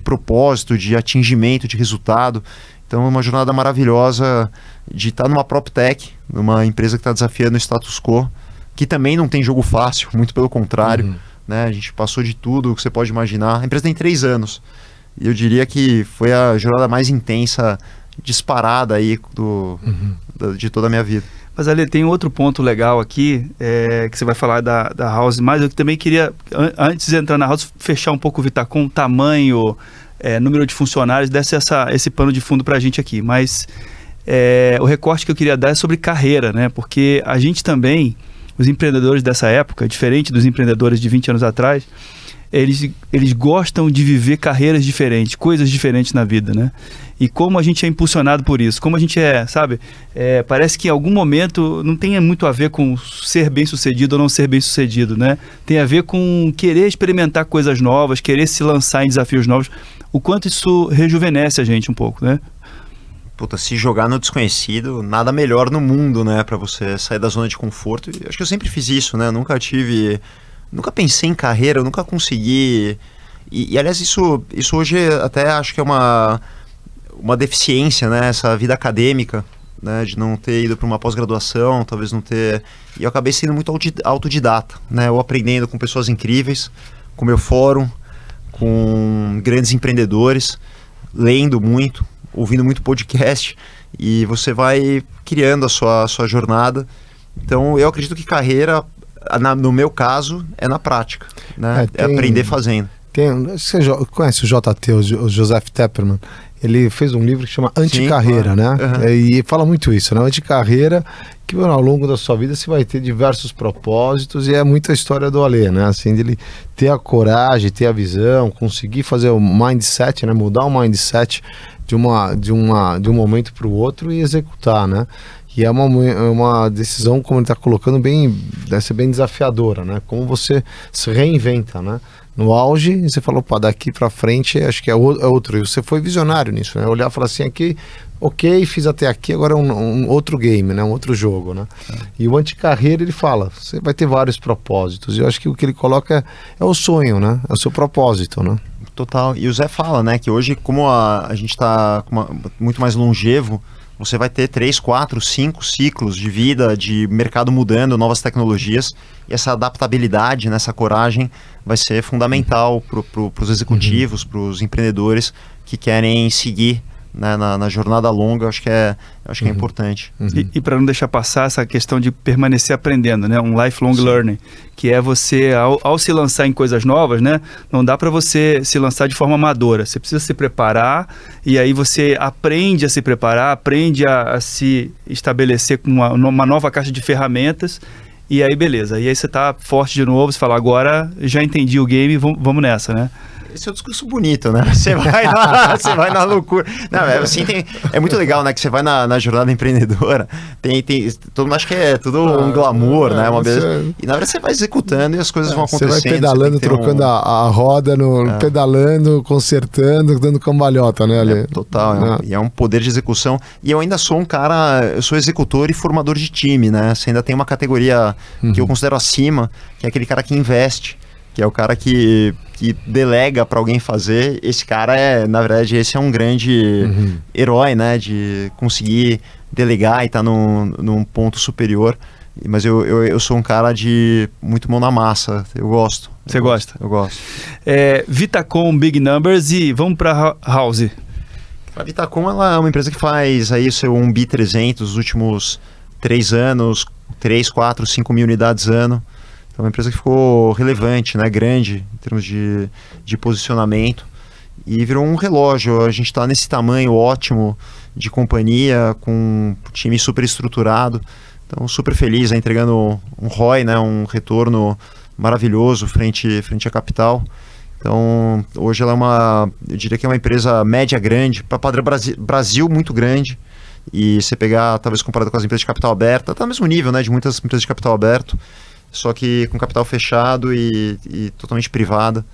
Speaker 1: propósito, de atingimento, de resultado. Então é uma jornada maravilhosa de estar numa PropTech, numa empresa que está desafiando o status quo, que também não tem jogo fácil, muito pelo contrário. Né? A gente passou de tudo que você pode imaginar. A empresa tem 3 anos. E eu diria que foi a jornada mais intensa, disparada aí de toda a minha vida.
Speaker 4: Mas ali tem outro ponto legal aqui, que você vai falar da House, mas eu também queria, antes de entrar na House, fechar um pouco o Vitacom, tamanho, número de funcionários, desse esse pano de fundo para a gente aqui. Mas o recorte que eu queria dar é sobre carreira, né? Porque a gente também, os empreendedores dessa época, diferente dos empreendedores de 20 anos atrás, eles gostam de viver carreiras diferentes, coisas diferentes na vida, né? E como a gente é impulsionado por isso, como a gente parece que em algum momento não tem muito a ver com ser bem-sucedido ou não ser bem-sucedido, né? Tem a ver com querer experimentar coisas novas, querer se lançar em desafios novos, o quanto isso rejuvenesce a gente um pouco, né?
Speaker 1: Puta, se jogar no desconhecido, nada melhor no mundo, né? Pra você sair da zona de conforto. E acho que eu sempre fiz isso, né? Nunca pensei em carreira, eu nunca consegui. E aliás, isso hoje até acho que é uma deficiência, né? Essa vida acadêmica, né? De não ter ido para uma pós-graduação, talvez não ter. E eu acabei sendo muito autodidata, né? Eu aprendendo com pessoas incríveis, com meu fórum, com grandes empreendedores, lendo muito, ouvindo muito podcast, e você vai criando a sua jornada. Então, eu acredito que carreira, no meu caso, é na prática, né? É aprender fazendo.
Speaker 3: Você conhece o JT, o Joseph Tepperman? Ele fez um livro que chama Anticarreira, né? E fala muito isso, né? Anticarreira, que ao longo da sua vida você vai ter diversos propósitos, e é muita a história do Alê, né? Assim, dele ter a coragem, ter a visão, conseguir fazer o mindset, né? Mudar o mindset de um momento para o outro e executar, né? E é uma decisão, como ele está colocando, deve ser bem desafiadora, né? Como você se reinventa, né? No auge, você falou, pá, daqui para frente acho que é outro. E você foi visionário nisso, né? Olhar e falar assim, aqui, ok, fiz até aqui, agora é um outro game, né? Um outro jogo, né? E o anticarreira, ele fala, você vai ter vários propósitos. E eu acho que o que ele coloca é o sonho, né? É o seu propósito, né?
Speaker 1: Total. E o Zé fala, né, que hoje, como a gente está muito mais longevo, você vai ter 3, 4, 5 ciclos de vida, de mercado mudando, novas tecnologias, e essa adaptabilidade, né, essa coragem vai ser fundamental para os executivos, para os empreendedores que querem seguir, né, na jornada longa. Acho que é importante.
Speaker 4: E para não deixar passar essa questão de permanecer aprendendo, né? Um lifelong learning, que é você, ao se lançar em coisas novas, né? Não dá para você se lançar de forma amadora. Você precisa se preparar, e aí você aprende a se preparar, aprende a se estabelecer com uma nova caixa de ferramentas, e aí beleza. E aí você tá forte de novo, você fala, agora já entendi o game, vamos nessa, né?
Speaker 1: Esse é um discurso bonito, né? Você vai na loucura. Não, assim, é muito legal, né? Que você vai na jornada empreendedora, todo mundo acha que é tudo um glamour, né? Uma beleza. E na verdade você vai executando e as coisas vão acontecendo.
Speaker 3: Você vai pedalando, trocando a roda, pedalando, consertando, dando cambalhota, né? Ali.
Speaker 1: Total, e é um poder de execução. E eu ainda sou eu sou executor e formador de time, né? Você ainda tem uma categoria que eu considero acima, que é aquele cara que investe, que é o cara que delega para alguém fazer. Esse cara na verdade, esse é um grande herói, né, de conseguir delegar e estar num ponto superior. Mas eu sou um cara de muito mão na massa, eu gosto.
Speaker 4: Você gosta?
Speaker 1: Eu gosto.
Speaker 4: Vitacom, Big Numbers, e vamos para House.
Speaker 1: A Vitacom, ela é uma empresa que faz aí o seu 1 bi 300 nos últimos 3 anos, 3, 4, 5 mil unidades ano. Então, é uma empresa que ficou relevante, né, grande em termos de posicionamento, e virou um relógio. A gente está nesse tamanho ótimo de companhia, com um time super estruturado, então super feliz, né, entregando um ROI, né, um retorno maravilhoso frente à capital. Então hoje ela eu diria que é uma empresa média grande, para padrão Brasil muito grande, e você pegar, talvez comparado com as empresas de capital aberto, está no mesmo nível, né, de muitas empresas de capital aberto, só que com capital fechado e totalmente privada.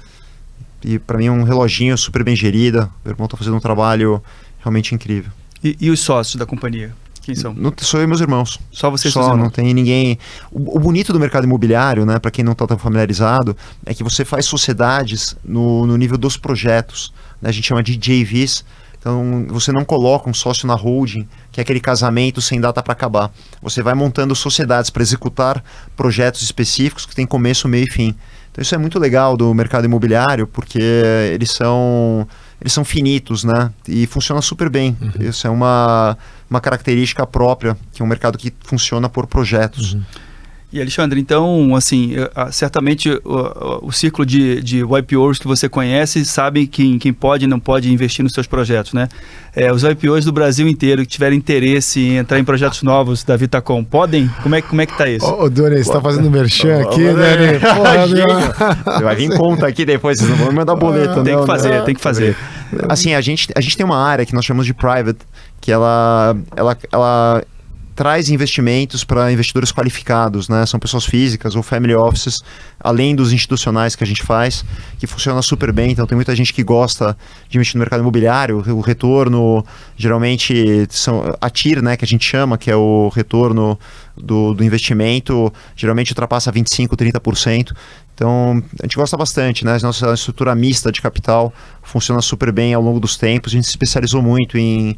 Speaker 1: E para mim é um reloginho super bem gerida. Meu irmão está fazendo um trabalho realmente incrível.
Speaker 4: E os sócios da companhia? Quem são?
Speaker 1: Sou eu e meus irmãos.
Speaker 4: Só vocês?
Speaker 1: Só, não tem ninguém. O bonito do mercado imobiliário, né, para quem não está tão familiarizado, é que você faz sociedades no nível dos projetos, né, a gente chama de JVs. Então, você não coloca um sócio na holding, que é aquele casamento sem data para acabar. Você vai montando sociedades para executar projetos específicos que têm começo, meio e fim. Então, isso é muito legal do mercado imobiliário, porque eles são finitos, né? E funciona super bem. Isso é uma característica própria, que é um mercado que funciona por projetos.
Speaker 4: E Alexandre, então, assim, certamente o círculo de YPOs que você conhece sabe quem pode e não pode investir nos seus projetos, né? Os YPOs do Brasil inteiro que tiverem interesse em entrar em projetos novos da Vitacom, podem? Como é que tá isso?
Speaker 3: Ô, Doni, você tá fazendo merchan aqui, né?
Speaker 1: Você vai vir conta aqui depois, vocês não vão me mandar boleto.
Speaker 4: Tem que fazer.
Speaker 1: Assim, a gente tem uma área que nós chamamos de private, que ela traz investimentos para investidores qualificados, né? São pessoas físicas ou family offices, além dos institucionais que a gente faz, que funciona super bem. Então tem muita gente que gosta de investir no mercado imobiliário. O retorno, geralmente, a TIR, né, que a gente chama, que é o retorno do investimento, geralmente ultrapassa 25%, 30%. Então, a gente gosta bastante, né? A nossa estrutura mista de capital funciona super bem ao longo dos tempos. A gente se especializou muito em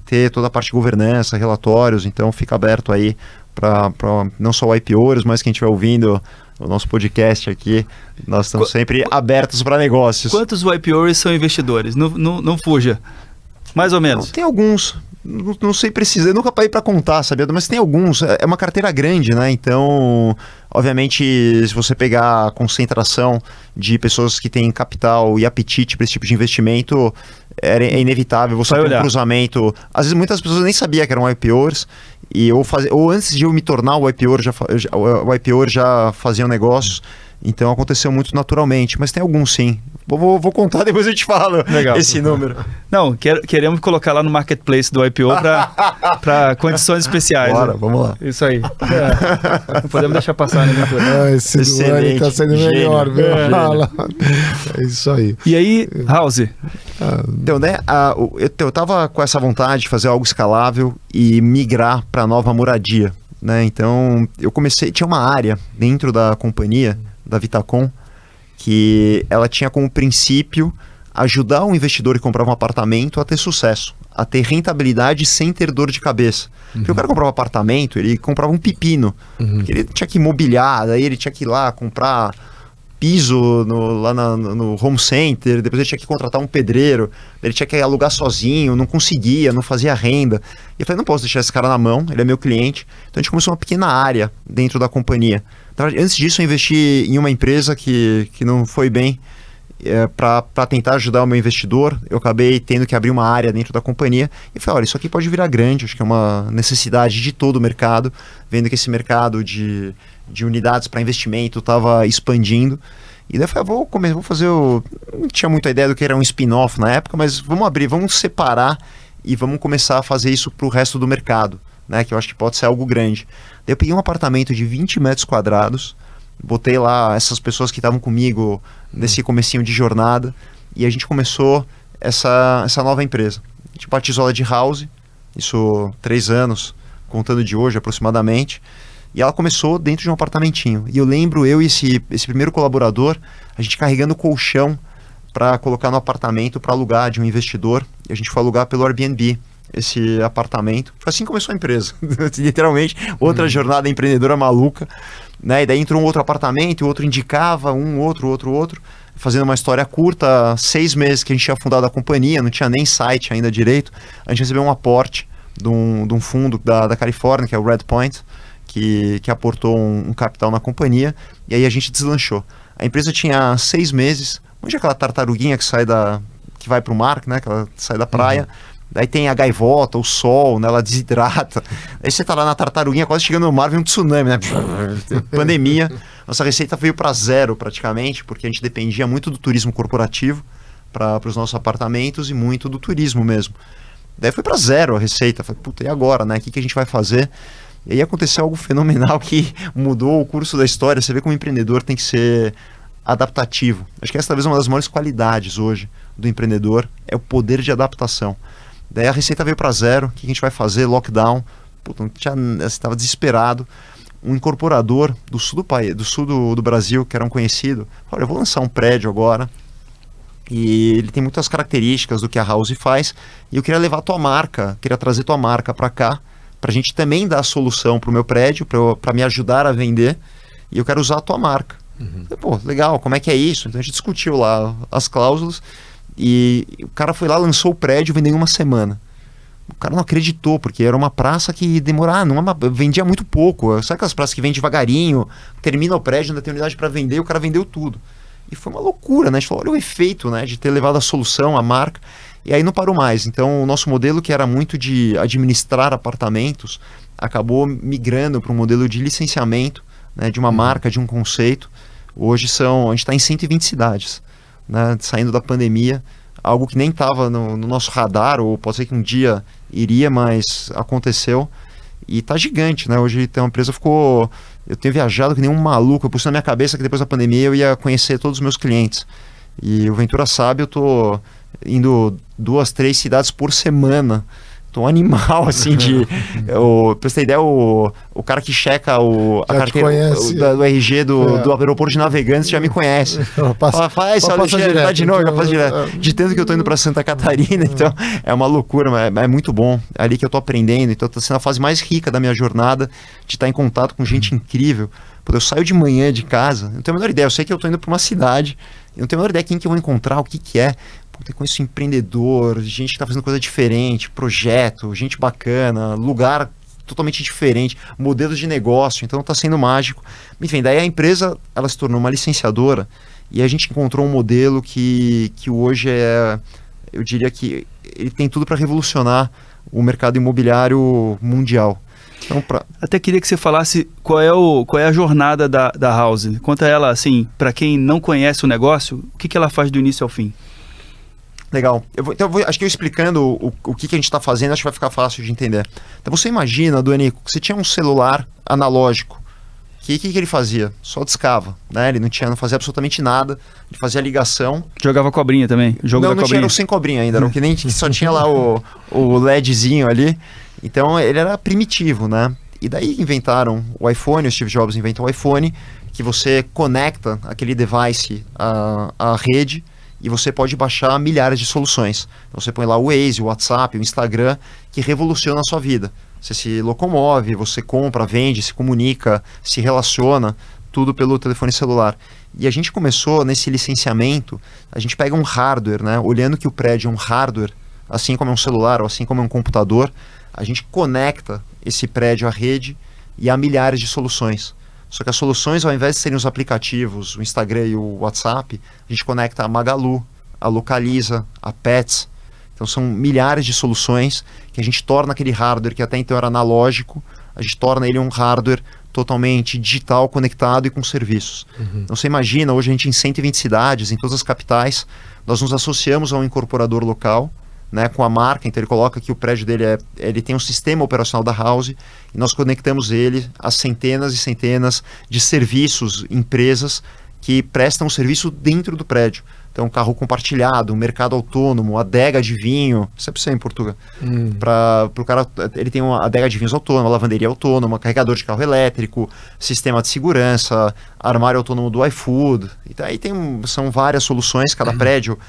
Speaker 1: ter toda a parte de governança, relatórios, então fica aberto aí para não só o IPOers, mas quem estiver ouvindo o nosso podcast aqui, nós estamos sempre abertos para negócios.
Speaker 4: Quantos IPOers são investidores? Não fuja. Mais ou menos.
Speaker 1: Tem alguns. Não sei precisar, eu nunca parei para contar, sabia? Mas tem alguns, é uma carteira grande, né? Então, obviamente, se você pegar a concentração de pessoas que têm capital e apetite para esse tipo de investimento, é inevitável você ter um cruzamento. Às vezes muitas pessoas nem sabiam que eram IPOers, ou antes de eu me tornar o IPOer, já faziam negócios. Então aconteceu muito naturalmente, mas tem alguns sim. Vou contar, depois eu te falo.
Speaker 4: Legal.
Speaker 1: Esse número.
Speaker 4: Não, queremos colocar lá no marketplace do IPO para condições especiais.
Speaker 1: Bora,
Speaker 4: né?
Speaker 1: vamos lá.
Speaker 4: Isso aí. Não podemos deixar passar, né, Ventura?
Speaker 3: Esse Duane tá sendo
Speaker 1: Gênio,
Speaker 3: melhor, viu?
Speaker 1: gênio.
Speaker 3: Fala. É isso aí.
Speaker 4: E aí, House?
Speaker 1: Então, né, eu tava com essa vontade de fazer algo escalável e migrar para nova moradia, né? Então, eu comecei, tinha uma área dentro da companhia, da Vitacom, que ela tinha como princípio ajudar o investidor que comprava um apartamento a ter sucesso, a ter rentabilidade sem ter dor de cabeça. Porque o cara comprava um apartamento, ele comprava um pepino, porque ele tinha que imobiliar, daí ele tinha que ir lá comprar piso lá no home center, depois ele tinha que contratar um pedreiro, ele tinha que alugar sozinho, não conseguia, não fazia renda. E eu falei, não posso deixar esse cara na mão, ele é meu cliente. Então a gente começou uma pequena área dentro da companhia. Então, antes disso eu investi em uma empresa que não foi bem, para tentar ajudar o meu investidor. Eu acabei tendo que abrir uma área dentro da companhia e falei, olha, isso aqui pode virar grande, acho que é uma necessidade de todo o mercado, vendo que esse mercado de unidades para investimento estava expandindo. E daí eu falei, vou fazer não tinha muita ideia do que era um spin-off na época, mas vamos abrir, vamos separar e vamos começar a fazer isso para o resto do mercado, né, que eu acho que pode ser algo grande. Daí eu peguei um apartamento de 20 metros quadrados, botei lá essas pessoas que estavam comigo nesse comecinho de jornada e a gente começou essa nova empresa. A gente batizou ela de House, isso 3 anos, contando de hoje aproximadamente, e ela começou dentro de um apartamentinho. E eu lembro eu e esse primeiro colaborador, a gente carregando colchão para colocar no apartamento para alugar de um investidor, e a gente foi alugar pelo Airbnb esse apartamento. Foi assim que começou a empresa, literalmente, outra jornada empreendedora maluca, né? E daí entrou um outro apartamento, e o outro indicava outro, fazendo uma história curta, 6 meses que a gente tinha fundado a companhia, não tinha nem site ainda direito, a gente recebeu um aporte de um fundo da Califórnia, que é o Redpoint, que aportou um capital na companhia, e aí a gente deslanchou. A empresa tinha 6 meses, onde é aquela tartaruguinha que vai para o mar, né? Que ela sai da praia, daí tem a gaivota, o sol, né? Ela desidrata, aí você tá lá na tartaruguinha, quase chegando no mar, vem um tsunami, né? Pandemia, nossa receita veio para zero praticamente, porque a gente dependia muito do turismo corporativo para os nossos apartamentos e muito do turismo mesmo. Daí foi para zero a receita, falei, puta, e agora, né? O que a gente vai fazer? E aí aconteceu algo fenomenal que mudou o curso da história. Você vê como o empreendedor tem que ser adaptativo. Acho que essa talvez é uma das maiores qualidades hoje do empreendedor, é o poder de adaptação. Daí a receita veio para zero, o que a gente vai fazer? Lockdown, puta, você estava desesperado. Um incorporador do sul do país, do Brasil, que era um conhecido, olha, eu vou lançar um prédio agora, e ele tem muitas características do que a House faz, e eu queria levar tua marca, queria trazer tua marca para cá, para a gente também dar a solução para o meu prédio, para me ajudar a vender, e eu quero usar a tua marca. Falei, pô, legal, como é que é isso? Então a gente discutiu lá as cláusulas, e o cara foi lá, lançou o prédio, vendeu em 1 semana. O cara não acreditou, porque era uma praça que vendia muito pouco. Sabe aquelas praças que vende devagarinho, termina o prédio, ainda tem unidade para vender, e o cara vendeu tudo. E foi uma loucura, né? A gente falou, olha o efeito, né, de ter levado a solução, a marca, e aí não parou mais. Então o nosso modelo, que era muito de administrar apartamentos, acabou migrando para um modelo de licenciamento, né, de uma marca, de um conceito. Hoje a gente está em 120 cidades, né, saindo da pandemia, algo que nem estava no nosso radar, ou pode ser que um dia iria, mas aconteceu. E tá gigante, né? Hoje tem uma empresa, eu tenho viajado que nem um maluco, eu pus na minha cabeça que depois da pandemia eu ia conhecer todos os meus clientes. E o Ventura sabe, eu tô indo 2, 3 cidades por semana. Tô um animal, assim, pra você ter ideia, o cara que checa a carteira do RG do aeroporto de Navegantes já me conhece. Faz, Alexandre, tá de novo, já passa direto. De tanto que eu tô indo pra Santa Catarina, então é uma loucura, mas é muito bom. É ali que eu tô aprendendo, então tá sendo a fase mais rica da minha jornada, de estar em contato com gente incrível. Pô, eu saio de manhã de casa, não tenho a menor ideia, eu sei que eu tô indo pra uma cidade, eu não tenho a menor ideia quem que eu vou encontrar, o que é. Eu conheço empreendedor, gente que está fazendo coisa diferente, projeto, gente bacana, lugar totalmente diferente, modelos de negócio, então está sendo mágico. Enfim, daí a empresa ela se tornou uma licenciadora e a gente encontrou um modelo que hoje eu diria que ele tem tudo para revolucionar o mercado imobiliário mundial. Então,
Speaker 4: Até queria que você falasse qual é a jornada da House. Conta ela, assim, para quem não conhece o negócio, o que ela faz do início ao fim.
Speaker 1: Legal. Acho que eu explicando o que a gente está fazendo, acho que vai ficar fácil de entender. Então você imagina, Duane, que você tinha um celular analógico. O que ele fazia? Só discava, né? Ele não fazia absolutamente nada. Ele fazia ligação.
Speaker 4: Jogava cobrinha também?
Speaker 1: Não tinha o sem cobrinha ainda. Era o que nem só tinha lá o LEDzinho ali. Então ele era primitivo, né? E daí inventaram o iPhone, o Steve Jobs inventou o iPhone, que você conecta aquele device à rede e você pode baixar milhares de soluções. Então você põe lá o Waze, o WhatsApp, o Instagram, que revoluciona a sua vida. Você se locomove, você compra, vende, se comunica, se relaciona, tudo pelo telefone celular. E a gente começou nesse licenciamento, a gente pega um hardware, né? Olhando que o prédio é um hardware, assim como é um celular ou assim como é um computador, a gente conecta esse prédio à rede e há milhares de soluções. Só que as soluções, ao invés de serem os aplicativos, o Instagram e o WhatsApp, a gente conecta a Magalu, a Localiza, a Pets. Então são milhares de soluções que a gente torna aquele hardware que até então era analógico, a gente torna ele um hardware totalmente digital, conectado e com serviços. Então você imagina, hoje a gente em 120 cidades, em todas as capitais, nós nos associamos a um incorporador local, né, com a marca, então ele coloca que o prédio dele ele tem um sistema operacional da House e nós conectamos ele a centenas e centenas de serviços, empresas que prestam serviço dentro do prédio. Então, carro compartilhado, mercado autônomo, adega de vinho, isso é para você em Portugal. Para o cara, ele tem uma adega de vinhos autônoma, lavanderia autônoma, carregador de carro elétrico, sistema de segurança, armário autônomo do iFood. E aí são várias soluções, cada prédio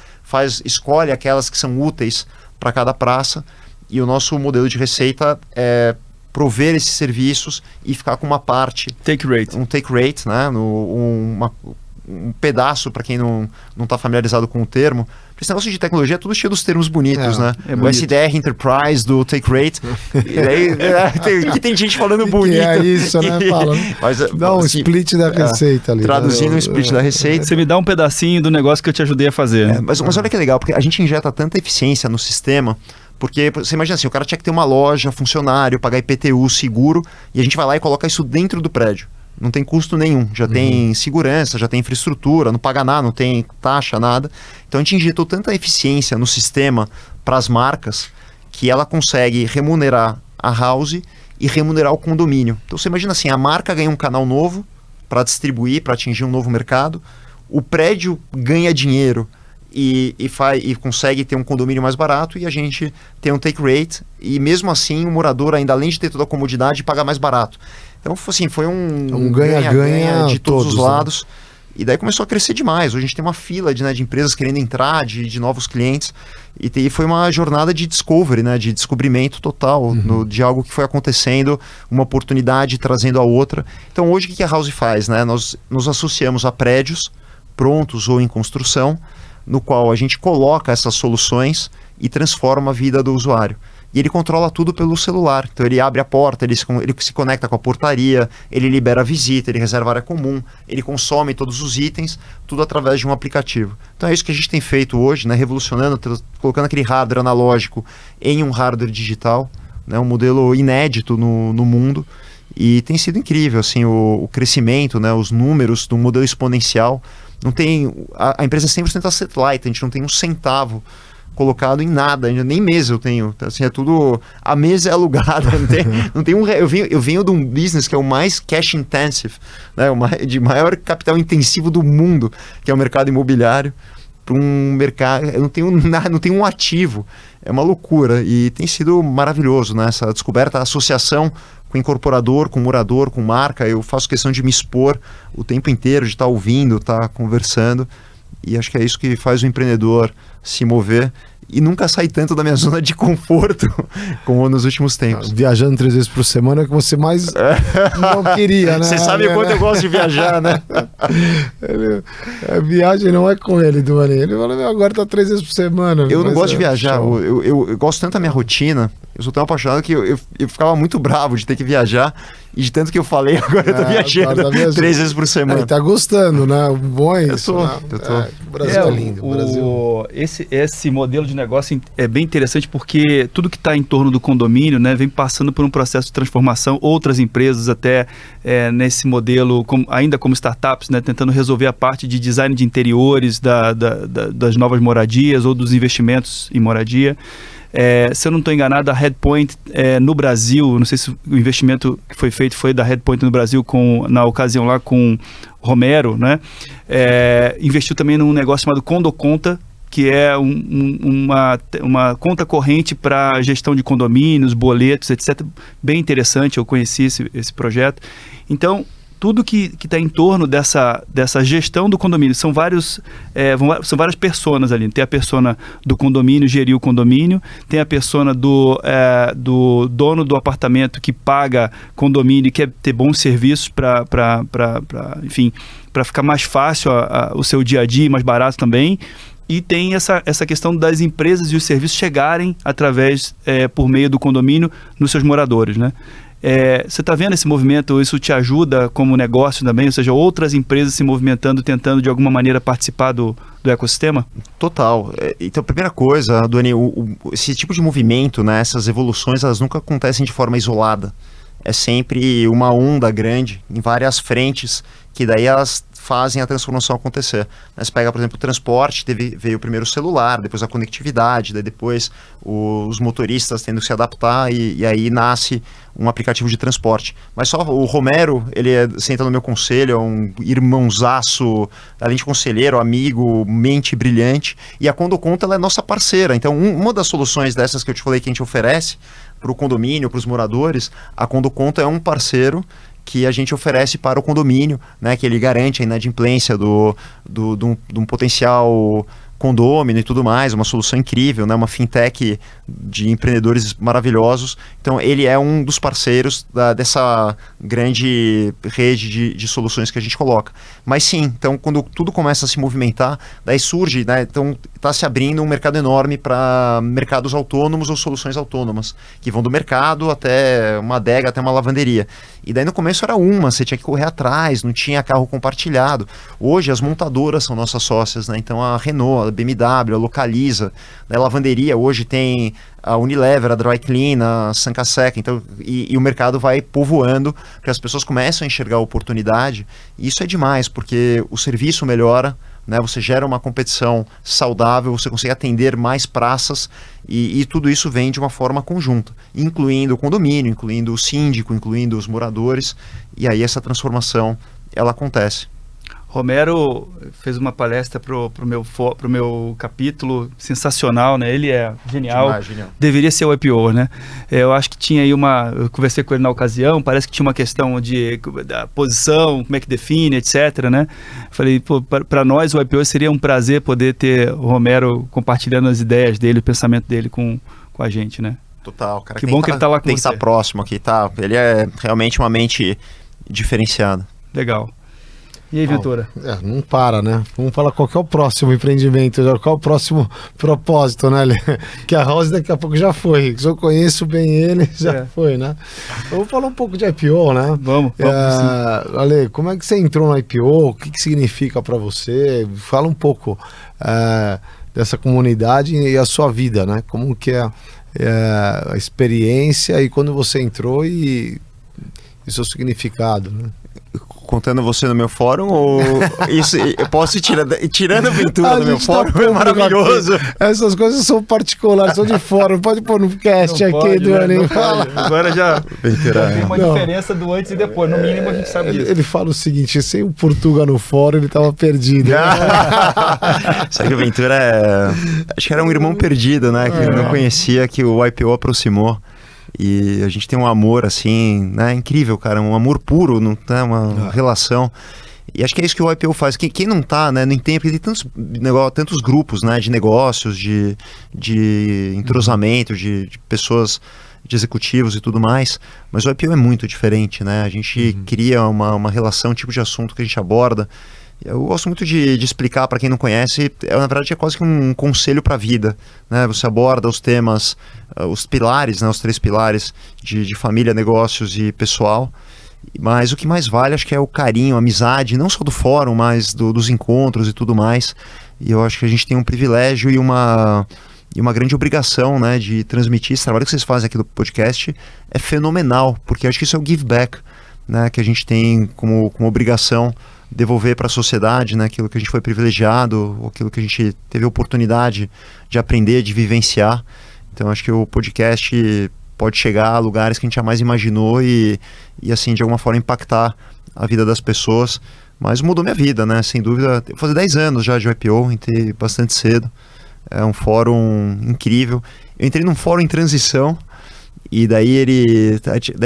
Speaker 1: escolhe aquelas que são úteis para cada praça. E o nosso modelo de receita é prover esses serviços e ficar com uma parte... Um take rate, né? Um pedaço, para quem não está familiarizado com o termo. Esse negócio de tecnologia é tudo cheio dos termos bonitos, né? O SDR Enterprise do Take Rate. E aí tem gente falando bonito.
Speaker 3: Que é isso, né? Fala.
Speaker 1: Mas,
Speaker 3: dá um split da receita ali.
Speaker 1: Traduzindo um split da receita.
Speaker 4: Você me dá um pedacinho do negócio que eu te ajudei a fazer.
Speaker 1: Mas olha que legal, porque a gente injeta tanta eficiência no sistema, porque você imagina assim, o cara tinha que ter uma loja, funcionário, pagar IPTU, seguro, e a gente vai lá e coloca isso dentro do prédio. Não tem custo nenhum, já tem segurança, já tem infraestrutura, não paga nada, não tem taxa, nada. Então a gente injetou tanta eficiência no sistema para as marcas que ela consegue remunerar a House e remunerar o condomínio. Então você imagina assim, a marca ganha um canal novo para distribuir, para atingir um novo mercado, o prédio ganha dinheiro e consegue ter um condomínio mais barato e a gente tem um take rate e mesmo assim o morador, ainda além de ter toda a comodidade, paga mais barato. Então, assim, foi um ganha-ganha de todos os lados. Né? E daí começou a crescer demais. Hoje a gente tem uma fila de empresas querendo entrar, de novos clientes. E foi uma jornada de discovery, né? De descobrimento total de algo que foi acontecendo, uma oportunidade trazendo a outra. Então, hoje o que a House faz? Né? Nós nos associamos a prédios prontos ou em construção, no qual a gente coloca essas soluções e transforma a vida do usuário. E ele controla tudo pelo celular. Então ele abre a porta, ele se conecta com a portaria, ele libera a visita, ele reserva a área comum, ele consome todos os itens, tudo através de um aplicativo. Então é isso que a gente tem feito hoje, né? Revolucionando, colocando aquele hardware analógico em um hardware digital, né? Um modelo inédito no mundo. E tem sido incrível assim, o crescimento, né? Os números do modelo exponencial. Não tem, a empresa é 100% satellite, a gente não tem um centavo colocado em nada, ainda nem mesa eu tenho, assim, é tudo, a mesa é alugada, não tem eu venho de um business que é o mais cash intensive, né, de maior capital intensivo do mundo, que é o mercado imobiliário, para um mercado, eu não tenho um ativo, é uma loucura, e tem sido maravilhoso, né, essa descoberta, a associação com incorporador, com morador, com marca, eu faço questão de me expor o tempo inteiro, de estar ouvindo, estar conversando, e acho que é isso que faz o empreendedor se mover e nunca sair tanto da minha zona de conforto como nos últimos tempos.
Speaker 3: Viajando 3 vezes por semana é o que você mais não queria, né?
Speaker 1: Você sabe o quanto eu gosto de viajar, né?
Speaker 3: A viagem não é com ele, Duane. Ele fala, agora tá 3 vezes por semana.
Speaker 1: Eu não gosto de viajar, eu gosto tanto da minha rotina, eu sou tão apaixonado que eu ficava muito bravo de ter que viajar. E de tanto que eu falei, agora eu tô viajando 3 vezes por semana.
Speaker 3: Tá gostando, né? O bom é isso.
Speaker 1: Eu tô.
Speaker 3: O Brasil é lindo.
Speaker 4: Esse modelo de negócio é bem interessante porque tudo que está em torno do condomínio, né, vem passando por um processo de transformação. Outras empresas até nesse modelo, ainda como startups, né, tentando resolver a parte de design de interiores das novas moradias ou dos investimentos em moradia. Se eu não estou enganado, a Redpoint no Brasil, não sei se o investimento que foi feito foi da Redpoint no Brasil, na ocasião lá com Romero, né? Investiu também num negócio chamado Condoconta, que é uma conta corrente para gestão de condomínios, boletos, etc. Bem interessante, eu conheci esse projeto. Então, tudo que está em torno dessa gestão do condomínio. São várias personas ali. Tem a persona do condomínio, gerir o condomínio. Tem a persona do dono do apartamento que paga condomínio e quer ter bons serviços para ficar mais fácil o seu dia a dia, mais barato também. E tem essa questão das empresas e os serviços chegarem por meio do condomínio nos seus moradores, né? Você está vendo esse movimento? Isso te ajuda como negócio também? Ou seja, outras empresas se movimentando, tentando de alguma maneira participar do ecossistema?
Speaker 1: Total. Então, primeira coisa, Duane, esse tipo de movimento, né, essas evoluções, elas nunca acontecem de forma isolada. É sempre uma onda grande em várias frentes que daí elas fazem a transformação acontecer. Você pega, por exemplo, o transporte, veio primeiro o celular, depois a conectividade, daí depois os motoristas tendo que se adaptar e aí nasce um aplicativo de transporte. Mas só o Romero, ele senta no meu conselho, é um irmãozaço, além de conselheiro, amigo, mente brilhante, e a Condoconta, ela é nossa parceira. Então, uma das soluções dessas que eu te falei que a gente oferece para o condomínio, para os moradores, a Condoconta é um parceiro que a gente oferece para o condomínio, né, que ele garante a inadimplência de um potencial condômino e tudo mais, uma solução incrível, né, uma fintech de empreendedores maravilhosos. Então, ele é um dos parceiros dessa grande rede de soluções que a gente coloca. Mas sim, então, quando tudo começa a se movimentar, daí surge, né, então está se abrindo um mercado enorme para mercados autônomos ou soluções autônomas, que vão do mercado até uma adega, até uma lavanderia. E daí no começo era você tinha que correr atrás, não tinha carro compartilhado. Hoje as montadoras são nossas sócias, né? Então a Renault, a BMW, a Localiza, né? A lavanderia hoje tem a Unilever, a Dry Clean, a Sanca Seca, então, e o mercado vai povoando, porque as pessoas começam a enxergar a oportunidade, e isso é demais, porque o serviço melhora, né? Você gera uma competição saudável, você consegue atender mais praças e tudo isso vem de uma forma conjunta, incluindo o condomínio, incluindo o síndico, incluindo os moradores, e aí essa transformação ela acontece.
Speaker 4: Romero fez uma palestra pro meu capítulo, sensacional, né? Ele é genial. Genial. Deveria ser o IPO, né? Eu acho que tinha aí eu conversei com ele na ocasião, parece que tinha uma questão da posição, como é que define, etc, né? Falei, para nós o IPO seria um prazer poder ter o Romero compartilhando as ideias dele, o pensamento dele com a gente, né?
Speaker 1: Total, cara.
Speaker 4: Que bom que ele tá lá com você.
Speaker 1: Tem que estar próximo aqui, tá? Ele é realmente uma mente diferenciada.
Speaker 4: Legal. E aí, Ventura?
Speaker 3: Não para, né? Vamos falar qual que é o próximo empreendimento, qual é o próximo propósito, né, Ale? Que a House daqui a pouco já foi. Se eu conheço bem ele, já foi, né? Vamos falar um pouco de IPO, né?
Speaker 4: Vamos sim.
Speaker 3: Ale, como é que você entrou no IPO? O que significa para você? Fala um pouco dessa comunidade e a sua vida, né? Como que é a experiência e quando você entrou e o seu significado, né?
Speaker 1: Contando você no meu fórum ou isso eu posso ir tirando a aventura do meu fórum? É maravilhoso.
Speaker 3: Essas coisas são particulares, são de fórum. Pode pôr no cast
Speaker 4: não
Speaker 3: aqui,
Speaker 4: pode,
Speaker 3: Duane.
Speaker 4: Né? Agora já tem uma diferença do antes e depois. No mínimo a gente sabe disso.
Speaker 3: Ele fala o seguinte: sem o Portuga no fórum, ele tava perdido.
Speaker 1: Sabe que o Ventura acho que era um irmão perdido, né? Que ele não conhecia, que o IPO aproximou. E a gente tem um amor, assim, né, incrível, cara, um amor puro, não tem uma relação. E acho que é isso que o IPO faz. Quem não tá, né, não entende, porque tem tantos grupos, né, de negócios, de entrosamento, de pessoas, de executivos e tudo mais, mas o IPO é muito diferente, né? A gente cria uma relação, um tipo de assunto que a gente aborda. Eu gosto muito de explicar para quem não conhece, na verdade é quase que um conselho para a vida, né? Você aborda os temas, os pilares, né? Os 3 pilares de família, negócios e pessoal, Mas o que mais vale, acho que é o carinho, a amizade, não só do fórum, mas dos encontros e tudo mais. E eu acho que a gente tem um privilégio e uma grande obrigação, né, de transmitir. Esse trabalho que vocês fazem aqui do podcast é fenomenal, porque eu acho que isso é o give back, né, que a gente tem como obrigação devolver para a sociedade, né, aquilo que a gente foi privilegiado, aquilo que a gente teve a oportunidade de aprender, de vivenciar. Então acho que o podcast pode chegar a lugares que a gente jamais imaginou e assim, de alguma forma impactar a vida das pessoas. Mas mudou minha vida, né, sem dúvida. Eu vou fazer 10 anos já de YPO, entrei bastante cedo. É um fórum incrível. Eu entrei num fórum em transição e daí ele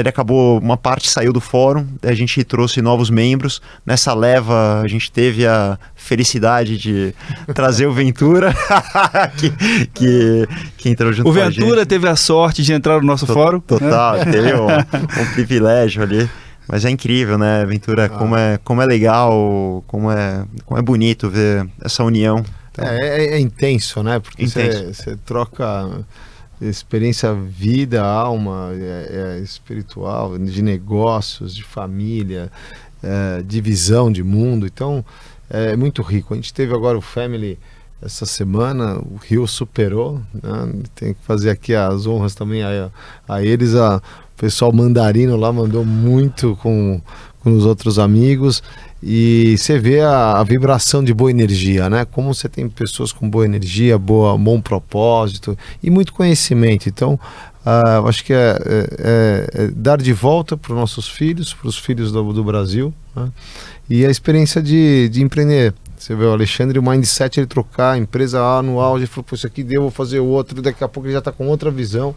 Speaker 1: acabou, uma parte saiu do fórum, a gente trouxe novos membros. Nessa leva a gente teve a felicidade de trazer o Ventura, que entrou junto com a gente.
Speaker 4: O Ventura teve a sorte de entrar no nosso fórum.
Speaker 1: Total, teve um privilégio ali. Mas é incrível, né, Ventura, como é legal, como é bonito ver essa união. Então,
Speaker 3: é intenso, né? Porque você troca experiência, vida, alma, espiritual, de negócios, de família, de visão de mundo. Então, é muito rico. A gente teve agora o Family essa semana, o Rio superou, né? Tem que fazer aqui as honras também a eles. O pessoal mandarino lá mandou muito com os outros amigos. E você vê a vibração de boa energia, né? Como você tem pessoas com boa energia, bom propósito e muito conhecimento. Então, acho que é dar de volta para os nossos filhos, para os filhos do Brasil, né? E a experiência de empreender. Você vê o Alexandre, o mindset, ele trocar a empresa no auge, ele falou, pô, isso aqui deu, vou fazer outro, daqui a pouco ele já está com outra visão.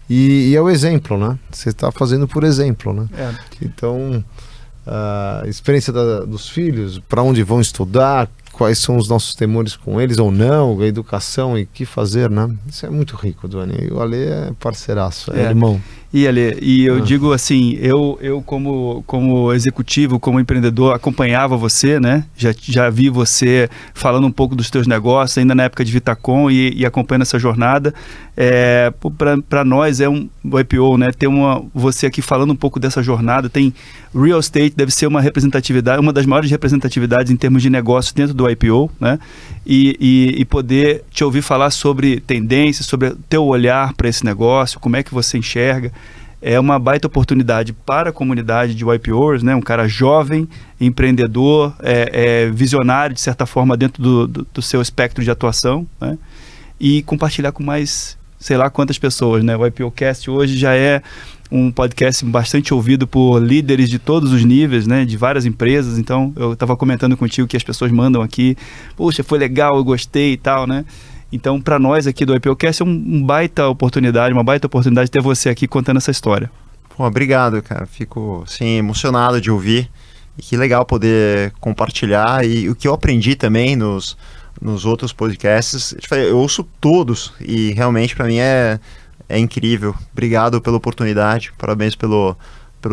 Speaker 3: E é o exemplo, né? Você está fazendo por exemplo, né? Então, a experiência dos filhos, para onde vão estudar, quais são os nossos temores com eles ou não, a educação e o que fazer, né? Isso é muito rico, Duane. E o Ale é parceiraço, é irmão.
Speaker 4: E Ale, eu digo assim, eu como executivo, como empreendedor, acompanhava você, né? Já vi você falando um pouco dos teus negócios, ainda na época de Vitacom e acompanhando essa jornada. Para nós é o IPO, né? Ter você aqui falando um pouco dessa jornada. Tem real estate, deve ser uma representatividade, uma das maiores representatividades em termos de negócio dentro do IPO, né? E poder te ouvir falar sobre tendências, sobre o teu olhar para esse negócio, como é que você enxerga. É uma baita oportunidade para a comunidade de YPOers, né? Um cara jovem, empreendedor, visionário, de certa forma, dentro do seu espectro de atuação, né? E compartilhar com mais, sei lá quantas pessoas, né? O YPOcast hoje já é um podcast bastante ouvido por líderes de todos os níveis, né? De várias empresas. Então, eu estava comentando contigo que as pessoas mandam aqui, poxa, foi legal, eu gostei e tal, né? Então, para nós aqui do IPOcast é uma baita oportunidade de ter você aqui contando essa história.
Speaker 1: Pô, obrigado, cara. Fico, assim, emocionado de ouvir. E que legal poder compartilhar. E o que eu aprendi também nos outros podcasts, eu ouço todos. E realmente, para mim, é incrível. Obrigado pela oportunidade. Parabéns pelo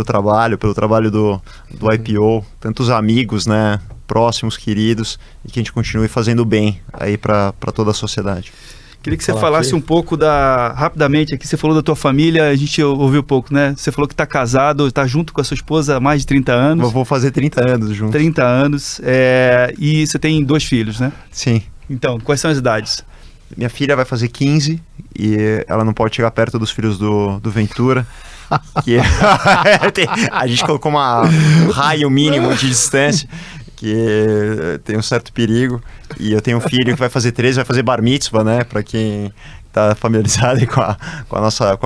Speaker 1: trabalho do IPO. Tantos amigos, né? Próximos, queridos, e que a gente continue fazendo bem aí para toda a sociedade.
Speaker 4: Queria que você falasse um pouco rapidamente aqui, você falou da tua família, a gente ouviu pouco, né? Você falou que está casado, está junto com a sua esposa há mais de 30 anos.
Speaker 1: Eu vou fazer 30 anos junto.
Speaker 4: 30 anos, e você tem 2 filhos, né?
Speaker 1: Sim.
Speaker 4: Então, quais são as idades?
Speaker 1: Minha filha vai fazer 15 e ela não pode chegar perto dos filhos do Ventura. Que a gente colocou um raio mínimo de distância, que tem um certo perigo. E eu tenho um filho que vai fazer 13, vai fazer bar mitzvah, né? Para quem está familiarizado aí com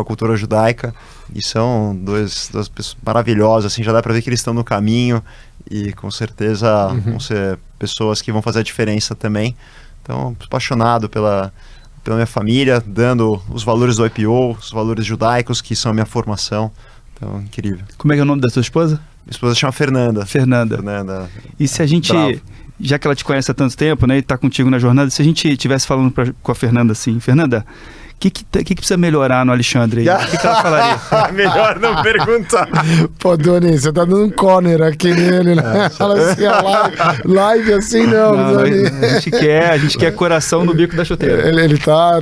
Speaker 1: a cultura judaica. E são duas pessoas maravilhosas, assim, já dá para ver que eles estão no caminho e com certeza vão ser pessoas que vão fazer a diferença também. Então, apaixonado pela minha família, dando os valores do IPO, os valores judaicos, que são a minha formação. Então, incrível.
Speaker 4: Como é que é o nome da sua esposa?
Speaker 1: Minha esposa chama Fernanda.
Speaker 4: Fernanda. E se a gente, já que ela te conhece há tanto tempo, né, e está contigo na jornada, se a gente estivesse falando com a Fernanda assim, Fernanda, que precisa melhorar no Alexandre aí? O que ela falaria?
Speaker 1: Melhor não perguntar.
Speaker 3: Pô, Doni, você tá dando um corner aqui nele, né? Fala assim, live assim não, Doni.
Speaker 4: A gente quer coração no bico da chuteira.
Speaker 3: Ele tá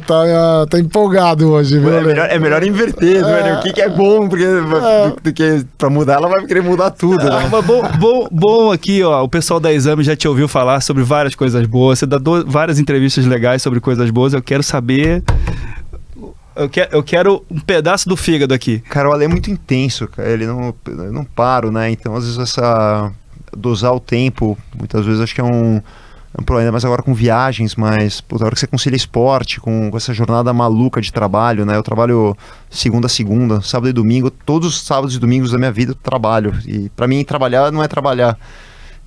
Speaker 3: empolgado hoje, viu?
Speaker 1: É melhor inverter, né? O que é bom, porque do que pra mudar, ela vai querer mudar tudo, né?
Speaker 4: Mas bom aqui, ó, o pessoal da Exame já te ouviu falar sobre várias coisas boas, você dá várias entrevistas legais sobre coisas boas, eu quero saber... Eu quero um pedaço do fígado aqui.
Speaker 1: Cara, o Ale é muito intenso, cara. Eu não paro, né? Então, às vezes, dosar o tempo, muitas vezes acho que é um problema, mas agora com viagens, mas a hora que você concilia esporte com essa jornada maluca de trabalho, né? Eu trabalho segunda a segunda, sábado e domingo, todos os sábados e domingos da minha vida eu trabalho. E pra mim, trabalhar não é trabalhar.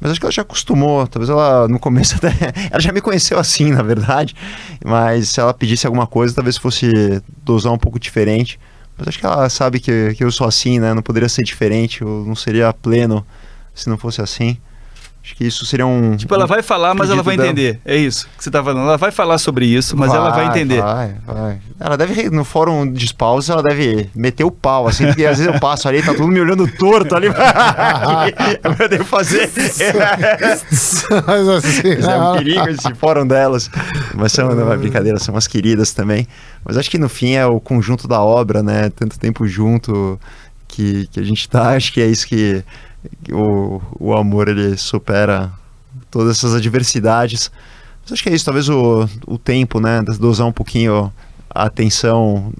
Speaker 1: Mas acho que ela já acostumou, talvez ela no começo até... Ela já me conheceu assim, na verdade. Mas se ela pedisse alguma coisa, talvez fosse dosar um pouco diferente. Mas acho que ela sabe que eu sou assim, né? Não poderia ser diferente, eu não seria pleno se não fosse assim. Acho que isso seria um...
Speaker 4: Tipo, ela vai falar, mas ela vai entender. É isso que você tá falando. Ela vai falar sobre isso, mas ela vai entender.
Speaker 1: Vai. Ela deve, no fórum de spouse, ela deve meter o pau, assim, porque às vezes eu passo ali, tá todo mundo me olhando torto ali. Eu devo fazer...
Speaker 3: Mas assim...
Speaker 1: É um perigo esse fórum delas. Mas não é brincadeira, são umas queridas também. Mas acho que no fim é o conjunto da obra, né? Tanto tempo junto que a gente tá, acho que é isso que... O amor, ele supera todas essas adversidades. Mas acho que é isso, talvez o tempo, né, dosar um pouquinho a atenção